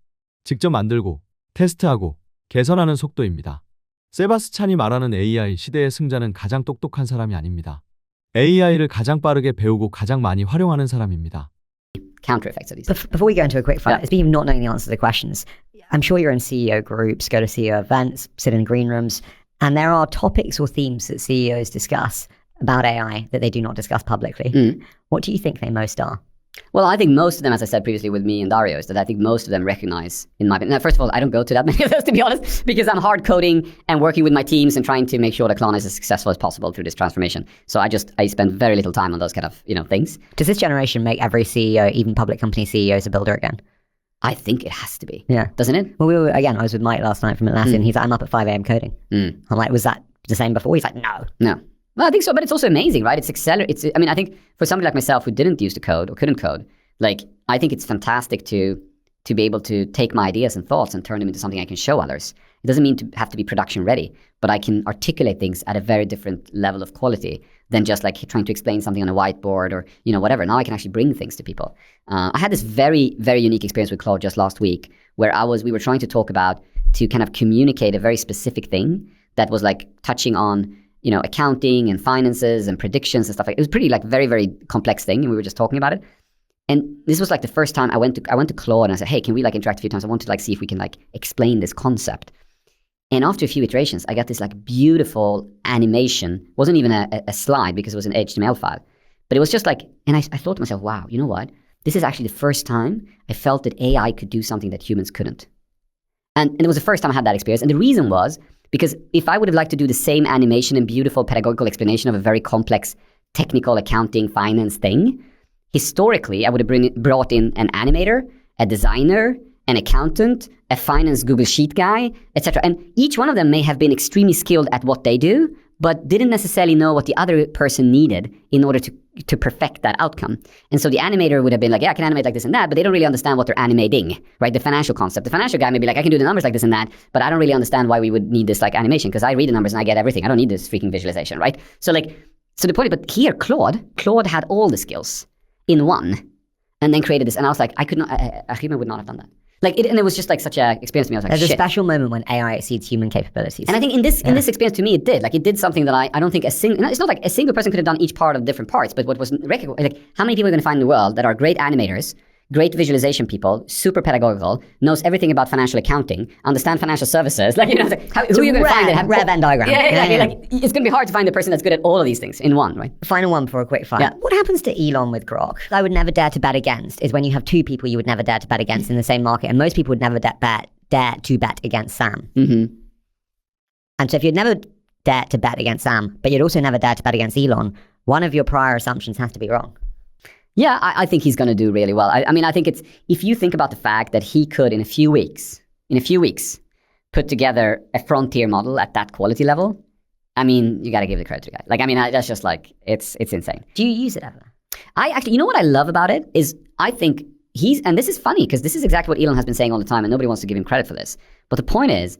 직접 만들고 테스트하고 개선하는 속도입니다. 세바스찬이 말하는 AI 시대의 승자는 가장 똑똑한 사람이 아닙니다. AI를 가장 빠르게 배우고 가장 많이 활용하는 사람입니다. Counter effects of these. Before we go into a quick fire, speaking of not knowing the answer to the questions, I'm sure you're in CEO groups, go to CEO events, sit in green rooms, and there are topics or themes that CEOs discuss about AI that they do not discuss publicly. What do you think they most are? Well, I think most of them, as I said previously with me and Dario, is that I think most of them recognize in my opinion. Now, first of all, I don't go to that many of those, to be honest, because I'm hard coding and working with my teams and trying to make sure that Klarna is as successful as possible through this transformation. So I spend very little time on those kind of things. Does this generation make every CEO, even public company CEOs, a builder again? I think it has to be. Yeah. Doesn't it? Well, I was with Mike last night from Atlassian. He's like, I'm up at 5 a.m. coding. I'm like, was that the same before? He's like, no. Well, I think so, but it's also amazing, right? I think for somebody like myself who didn't use to code or couldn't code, I think it's fantastic to be able to take my ideas and thoughts and turn them into something I can show others. It doesn't mean to have to be production ready, but I can articulate things at a very different level of quality than just trying to explain something on a whiteboard or, whatever. Now I can actually bring things to people. I had this very, very unique experience with Claude just last week where we were trying to talk about to kind of communicate a very specific thing that was touching on accounting and finances and predictions and stuff it was pretty very, very complex thing. And we were just talking about it. And this was the first time I went to Claude and I said, hey, can we interact a few times? I want to see if we can explain this concept. And after a few iterations, I got this beautiful animation. It wasn't even a slide because it was an HTML file. But it was just and I thought to myself, wow, you know what? This is actually the first time I felt that AI could do something that humans couldn't. And it was the first time I had that experience. And the reason was because if I would have liked to do the same animation and beautiful pedagogical explanation of a very complex technical accounting finance thing, historically, I would have brought in an animator, a designer, an accountant, a finance Google Sheet guy, etc. And each one of them may have been extremely skilled at what they do, but didn't necessarily know what the other person needed in order to perfect that outcome. And so the animator would have been I can animate like this and that, but they don't really understand what they're animating, right? The financial concept. The financial guy may be I can do the numbers like this and that, but I don't really understand why we would need this animation because I read the numbers and I get everything. I don't need this freaking visualization, right? So the point is, but here Claude had all the skills in one. and then created this. And I was like, I could not, a human would not have done that. Like and it was just like such a experience to me. I was like, There's shit. a special moment when AI exceeds human capabilities. And I think in this experience to me, it did. Like it did something that I don't think it's not like a single person could have done each part of different parts, but what was recognized, like how many people are going to find in the world that are great animators, great visualization people, super pedagogical, knows everything about financial accounting, understand financial services. Like, who are you going to find that have rare Venn diagram. Yeah, exactly. Like it's going to be hard to find the person that's good at all of these things in one, right? Final one for a quick fire. Yeah. What happens to Elon with Grok? I would never dare to bet against is when you have two people you would never dare to bet against in the same market, and most people would never dare to bet against Sam. Mm-hmm. And so if you'd never dare to bet against Sam, but you'd also never dare to bet against Elon, one of your prior assumptions has to be wrong. Yeah, I think he's going to do really well. I mean, I think it's, if you think about the fact that he could in a few weeks, put together a frontier model at that quality level, I mean, you got to give the credit to the guy. Like, I mean, that's just like, it's insane. Do you use it ever? I actually, you know what I love about it is I think and this is funny because this is exactly what Elon has been saying all the time and nobody wants to give him credit for this. But the point is,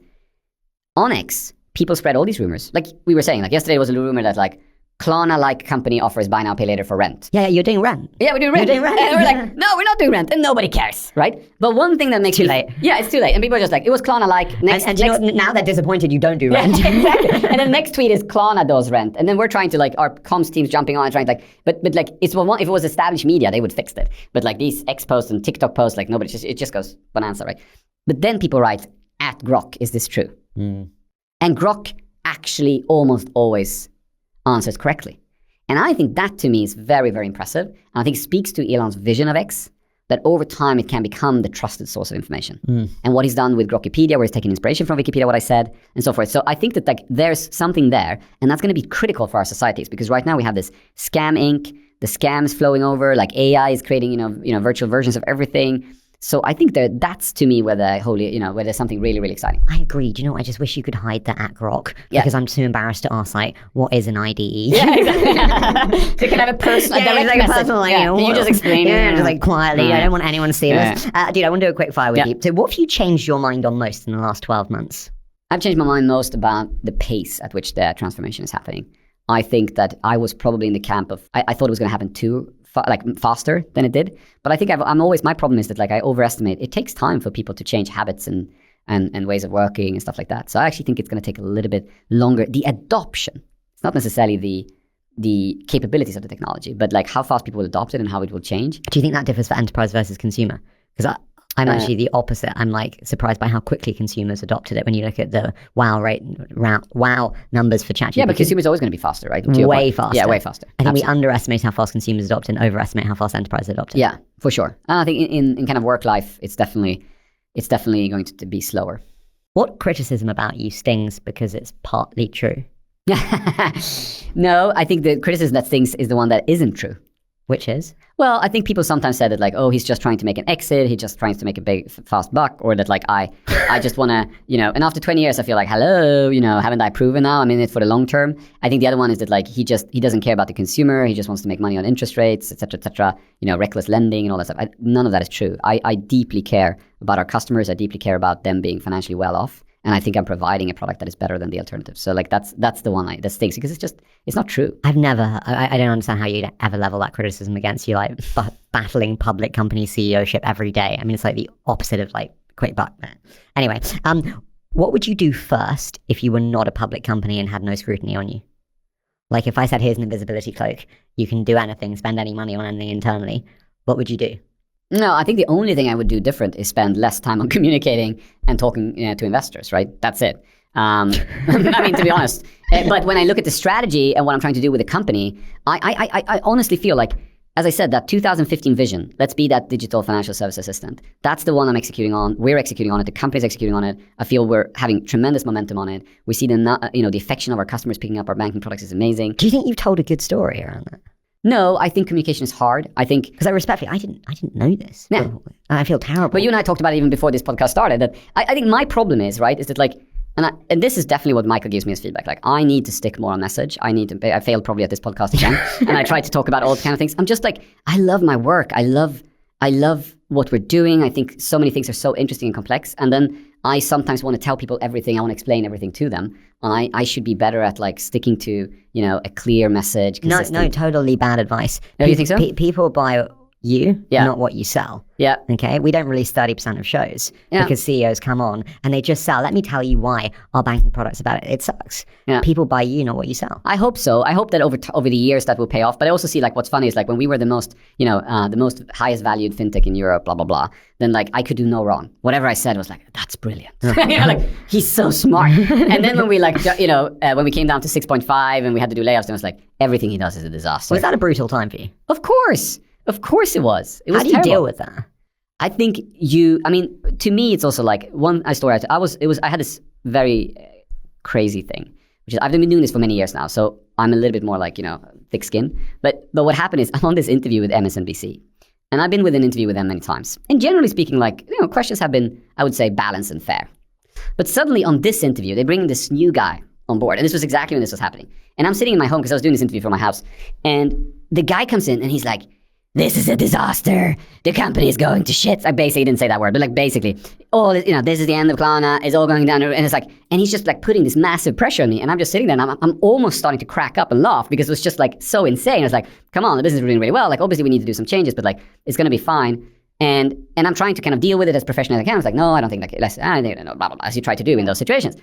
on X, people spread all these rumors. Like we were saying, like yesterday was a rumor that like, Klarna-like company offers buy now, pay later for rent. Yeah, you're doing rent. Yeah, we're doing rent. You're doing rent. And we're like, no, we're not doing rent. And nobody cares, right? But one thing that makes Too late. Yeah, it's too late. And people are just like, it was Klarna-like. And you know what? Now they're disappointed you don't do rent. Yeah, exactly. And then the next tweet is Klarna does rent. And then we're trying to like, our comms team's jumping on and trying to like, but like, if it was established media, they would fix it. But like these X posts and TikTok posts, like it just goes bonanza, right? But then people write, at Grok, is this true? And Grok actually almost always answers correctly. And I think that to me is very, very impressive. And I think speaks to Elon's vision of X, that over time it can become the trusted source of information. And what he's done with Grokipedia, where he's taken inspiration from Wikipedia, what I said, and so forth. So I think that like there's something there, and that's going to be critical for our societies, because right now we have this scam ink, the scams flowing over, like AI is creating, virtual versions of everything. So I think that's to me where where there's something really, really exciting. I agree. Do you know what? I just wish you could hide that at Grok because I'm too embarrassed to ask, like, what is an IDE? Yeah, exactly. So you can have a personal, direct like message. Personal, like, Can you just explain it? Yeah, just like quietly. I don't want anyone to see this. Dude, I want to do a quick fire with you. So what have you changed your mind on most in the last 12 months? I've changed my mind most about the pace at which the transformation is happening. I think that I was probably in the camp of, I thought it was going to happen faster than it did. But I think my problem is that like I overestimate. It takes time for people to change habits and ways of working and stuff like that. So I actually think it's going to take a little bit longer. The adoption, it's not necessarily the capabilities of the technology, but like how fast people will adopt it and how it will change. Do you think that differs for enterprise versus consumer? Because I'm actually the opposite. I'm like surprised by how quickly consumers adopted it when you look at the wow numbers for ChatGPT. Yeah, but consumers are always going to be faster, right? Way faster. Yeah, way faster. I think we underestimate how fast consumers adopt and overestimate how fast enterprise adopt it. Yeah, for sure. And I think in kind of work life, it's definitely going to be slower. What criticism about you stings because it's partly true? No, I think the criticism that stings is the one that isn't true. Which is? Well, I think people sometimes said that like, oh, he's just trying to make an exit. He's just trying to make a big, fast buck. Or that like, I just want to, and after 20 years, I feel like, hello, haven't I proven now? I'm in it for the long term. I think the other one is that like, he doesn't care about the consumer. He just wants to make money on interest rates, et cetera, reckless lending and all that stuff. None of that is true. I deeply care about our customers. I deeply care about them being financially well off. And I think I'm providing a product that is better than the alternative. So like that's the one that stinks because it's not true. I don't understand how you'd ever level that criticism against you, like battling public company CEOship every day. I mean, it's like the opposite of like quick buck. Anyway, what would you do first if you were not a public company and had no scrutiny on you? Like if I said, here's an invisibility cloak, you can do anything, spend any money on anything internally, what would you do? No, I think the only thing I would do different is spend less time on communicating and talking to investors, right? That's it. I mean, to be honest. But when I look at the strategy and what I'm trying to do with the company, I honestly feel like, as I said, that 2015 vision, let's be that digital financial service assistant. That's the one I'm executing on. We're executing on it. The company's executing on it. I feel we're having tremendous momentum on it. We see the affection of our customers picking up our banking products is amazing. Do you think you've told a good story around that? No, I think communication is hard. I think because I respectfully, I didn't know this. Yeah. I feel terrible. But you and I talked about it even before this podcast started. That I think my problem is that like, and this is definitely what Michael gives me as feedback. Like I need to stick more on message. I failed probably at this podcast again, and I tried to talk about all kind of things. I'm just like, I love my work. I love what we're doing. I think so many things are so interesting and complex, and then I sometimes want to tell people everything. I want to explain everything to them. And I should be better at like sticking to, a clear message. No, totally bad advice. No, you think so? People buy you, Yeah. not what you sell. Yeah. Okay, we don't release 30% of shows because CEOs come on and they just sell. Let me tell you why our banking product's about it. It sucks. Yeah. People buy you, not what you sell. I hope so. I hope that over the years that will pay off. But I also see like what's funny is like when we were the most, the most highest valued fintech in Europe, blah, blah, blah, then like I could do no wrong. Whatever I said was like, that's brilliant. Like he's so smart. And then when we like, when we came down to 6.5 and we had to do layoffs, it was like everything he does is a disaster. Was that a brutal time for you? Of course it was. It was How do you terrible. deal with that? I think to me, it's also like one story. I had this very crazy thing, which is I've been doing this for many years now. So I'm a little bit more like, thick skin. But what happened is I'm on this interview with MSNBC and I've been with an interview with them many times. And generally speaking, like, questions have been, I would say, balanced and fair. But suddenly on this interview, they bring this new guy on board. And this was exactly when this was happening. And I'm sitting in my home because I was doing this interview from my house. And the guy comes in and he's like, this is a disaster. The company is going to shit. I basically didn't say that word, but like basically, this is the end of Klarna. It's all going down. And it's like, and he's just like putting this massive pressure on me. And I'm just sitting there and I'm almost starting to crack up and laugh because it was just like so insane. It's like, come on, the business is doing really well. Like obviously we need to do some changes, but like it's going to be fine. And I'm trying to kind of deal with it as professionally as I can. I was like, no, I don't think like, blah, blah, blah, as you try to do in those situations.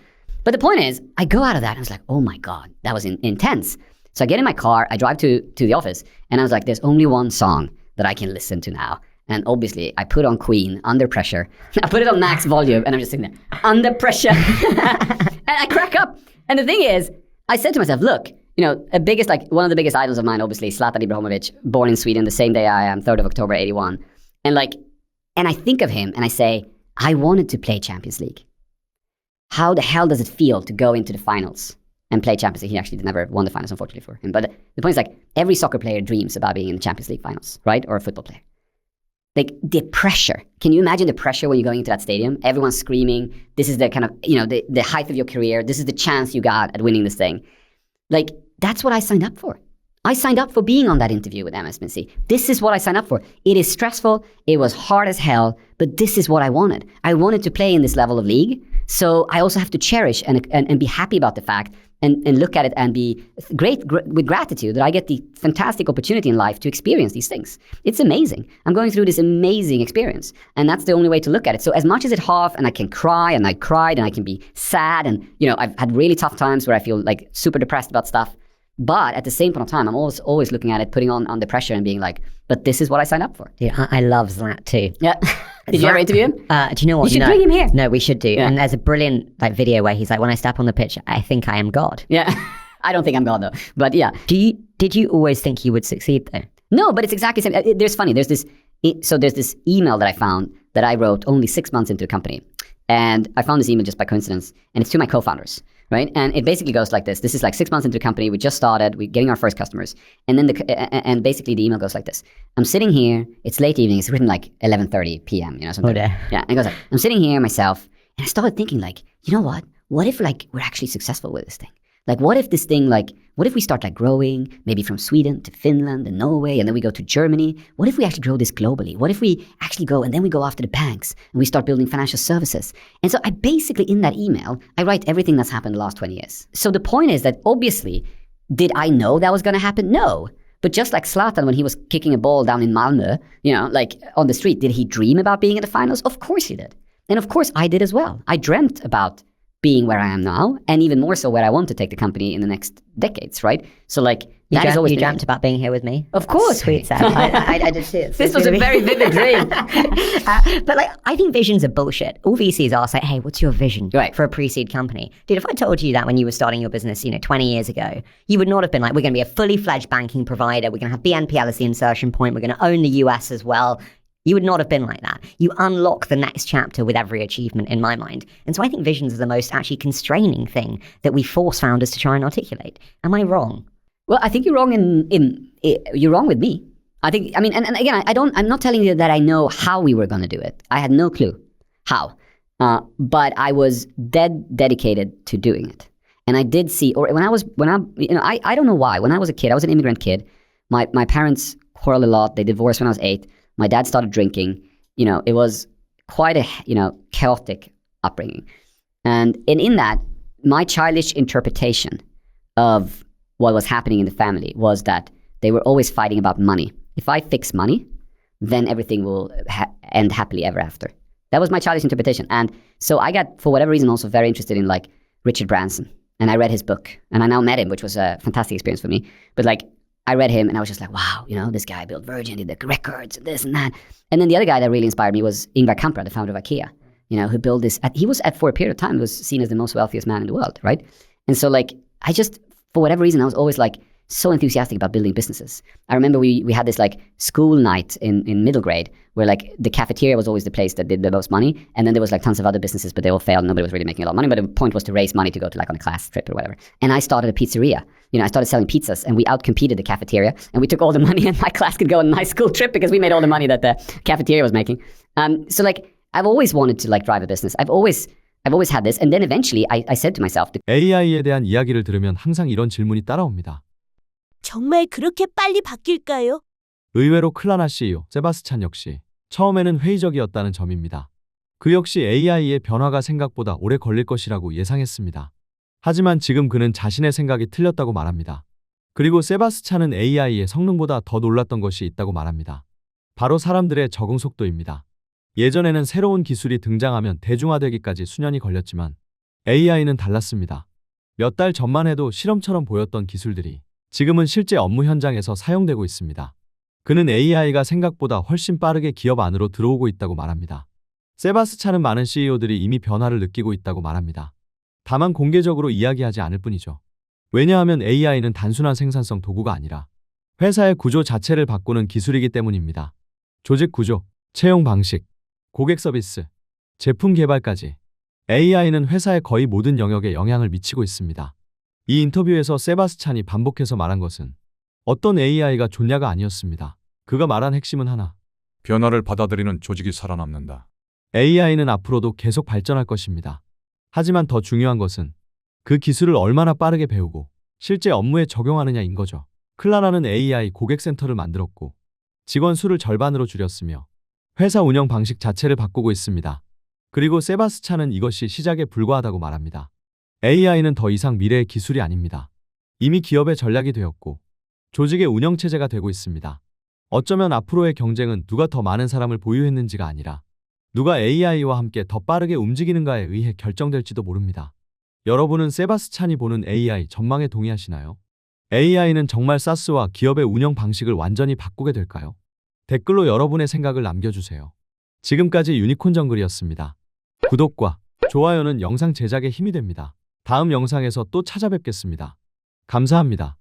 But the point is, I go out of that and I was like, oh my God, that was intense. So I get in my car, I drive to the office, and I was like, there's only one song that I can listen to now. And obviously, I put on Queen, Under Pressure. I put it on max volume, and I'm just sitting there, under pressure. And I crack up. And the thing is, I said to myself, look, one of the biggest idols of mine, obviously, Zlatan Ibrahimovic, born in Sweden the same day I am, 3rd of October, 81. And I think of him, and I say, I wanted to play Champions League. How the hell does it feel to go into the finals and play Champions League? He actually never won the finals, unfortunately, for him. But the point is, like, every soccer player dreams about being in the Champions League finals, right? Or a football player. Like, the pressure. Can you imagine the pressure when you're going into that stadium? Everyone's screaming. This is the kind of, the height of your career. This is the chance you got at winning this thing. Like, that's what I signed up for. I signed up for being on that interview with MSNBC. This is what I signed up for. It is stressful. It was hard as hell, but this is what I wanted. I wanted to play in this level of league. So I also have to cherish and be happy about the fact and look at it and be with gratitude that I get the fantastic opportunity in life to experience these things. It's amazing. I'm going through this amazing experience. And that's the only way to look at it. So as much as it half, and I can cry, and I cried, and I can be sad, and I've had really tough times where I feel like super depressed about stuff. But at the same point of time, I'm always looking at it, putting on the pressure and being like, but this is what I signed up for. Yeah, I love that too. Yeah. Did you ever interview him? Do you know what? You should bring him here. No, we should do. Yeah. And there's a brilliant video where he's like, when I step on the pitch, I think I am God. Yeah. I don't think I'm God though. But yeah. Did you always think you would succeed though? No, but it's exactly the same. There's this email that I found that I wrote only 6 months into a company. And I found this email just by coincidence. And it's to my co-founders. Right? And it basically goes like this. This is like 6 months into the company. We just started. We're getting our first customers. And then and basically the email goes like this. I'm sitting here. It's late evening. It's written like 11:30 p.m. Something. Oh, yeah. And it goes like, I'm sitting here myself. And I started thinking like, you know what? What if like we're actually successful with this thing? Like what if this thing what if we start like growing, maybe from Sweden to Finland and Norway, and then we go to Germany? What if we actually grow this globally? What if we actually go and then we go after the banks and we start building financial services? And so I basically, in that email, I write everything that's happened the last 20 years. So the point is that obviously, did I know that was going to happen? No. But just like Zlatan, when he was kicking a ball down in Malmö, like on the street, did he dream about being in the finals? Of course he did. And of course I did as well. I dreamt about being where I am now, and even more so where I want to take the company in the next decades, right? So like, you dreamt about being here with me? Of course. Sweet, Seb. I did too. This was a very vivid dream. But like, I think visions are bullshit. All VCs are say, hey, what's your vision for a pre-seed company? Dude, if I told you that when you were starting your business, 20 years ago, you would not have been like, we're going to be a fully fledged banking provider. We're going to have BNPL as the insertion point. We're going to own the US as well. You would not have been like that. You unlock the next chapter with every achievement in my mind. And so I think visions are the most actually constraining thing that we force founders to try and articulate. Am I wrong? Well, I think you're wrong you're wrong with me. I think, and again, I'm not telling you that I know how we were going to do it. I had no clue how. But I was dedicated to doing it. And I did see, or I don't know why. When I was a kid, I was an immigrant kid. My parents quarreled a lot. They divorced when I was 8. My dad started drinking. It was quite a, chaotic upbringing. And in that, my childish interpretation of what was happening in the family was that they were always fighting about money. If I fix money, then everything will end happily ever after. That was my childish interpretation. And so I got, for whatever reason, also very interested in like Richard Branson. And I read his book. And I now met him, which was a fantastic experience for me. But like, I read him and I was just like, wow, you know, this guy built Virgin, did the records and this and that. And then the other guy that really inspired me was Ingvar Kamprad, the founder of IKEA, you know, who built this. He was, for a period of time, was seen as the most wealthiest man in the world, right? And so like, I just, for whatever reason, I was always like so enthusiastic about building businesses. I remember we had this like school night in middle grade where like the cafeteria was always the place that did the most money. And then there was like tons of other businesses, but they all failed. Nobody was really making a lot of money. But the point was to raise money to go to like on a class trip or whatever. And I started a pizzeria. You know, I started selling pizzas and we outcompeted the cafeteria and we took all the money and my class could go on a nice school trip because we made all the money that the cafeteria was making. So like, I've always wanted to like drive a business. I've always had this. And then eventually I said to myself, AI에 대한 이야기를 들으면 항상 이런 질문이 따라옵니다. 정말 그렇게 빨리 바뀔까요? 의외로 클라나 CEO 세바스찬 역시 처음에는 회의적이었다는 점입니다. 그 역시 AI의 변화가 생각보다 오래 걸릴 것이라고 예상했습니다. 하지만 지금 그는 자신의 생각이 틀렸다고 말합니다. 그리고 세바스찬은 AI의 성능보다 더 놀랐던 것이 있다고 말합니다. 바로 사람들의 적응 속도입니다. 예전에는 새로운 기술이 등장하면 대중화되기까지 수년이 걸렸지만 AI는 달랐습니다. 몇 달 전만 해도 실험처럼 보였던 기술들이 지금은 실제 업무 현장에서 사용되고 있습니다. 그는 AI가 생각보다 훨씬 빠르게 기업 안으로 들어오고 있다고 말합니다. 세바스찬은 많은 CEO들이 이미 변화를 느끼고 있다고 말합니다. 다만 공개적으로 이야기하지 않을 뿐이죠. 왜냐하면 AI는 단순한 생산성 도구가 아니라 회사의 구조 자체를 바꾸는 기술이기 때문입니다. 조직 구조, 채용 방식, 고객 서비스, 제품 개발까지 AI는 회사의 거의 모든 영역에 영향을 미치고 있습니다. 이 인터뷰에서 세바스찬이 반복해서 말한 것은 어떤 AI가 좋냐가 아니었습니다. 그가 말한 핵심은 하나. 변화를 받아들이는 조직이 살아남는다. AI는 앞으로도 계속 발전할 것입니다. 하지만 더 중요한 것은 그 기술을 얼마나 빠르게 배우고 실제 업무에 적용하느냐인 거죠. 클라나는 AI 고객센터를 만들었고 직원 수를 절반으로 줄였으며 회사 운영 방식 자체를 바꾸고 있습니다. 그리고 세바스찬은 이것이 시작에 불과하다고 말합니다. AI는 더 이상 미래의 기술이 아닙니다. 이미 기업의 전략이 되었고 조직의 운영체제가 되고 있습니다. 어쩌면 앞으로의 경쟁은 누가 더 많은 사람을 보유했는지가 아니라 누가 AI와 함께 더 빠르게 움직이는가에 의해 결정될지도 모릅니다. 여러분은 세바스찬이 보는 AI 전망에 동의하시나요? AI는 정말 SaaS와 기업의 운영 방식을 완전히 바꾸게 될까요? 댓글로 여러분의 생각을 남겨주세요. 지금까지 유니콘정글이었습니다. 구독과 좋아요는 영상 제작에 힘이 됩니다. 다음 영상에서 또 찾아뵙겠습니다. 감사합니다.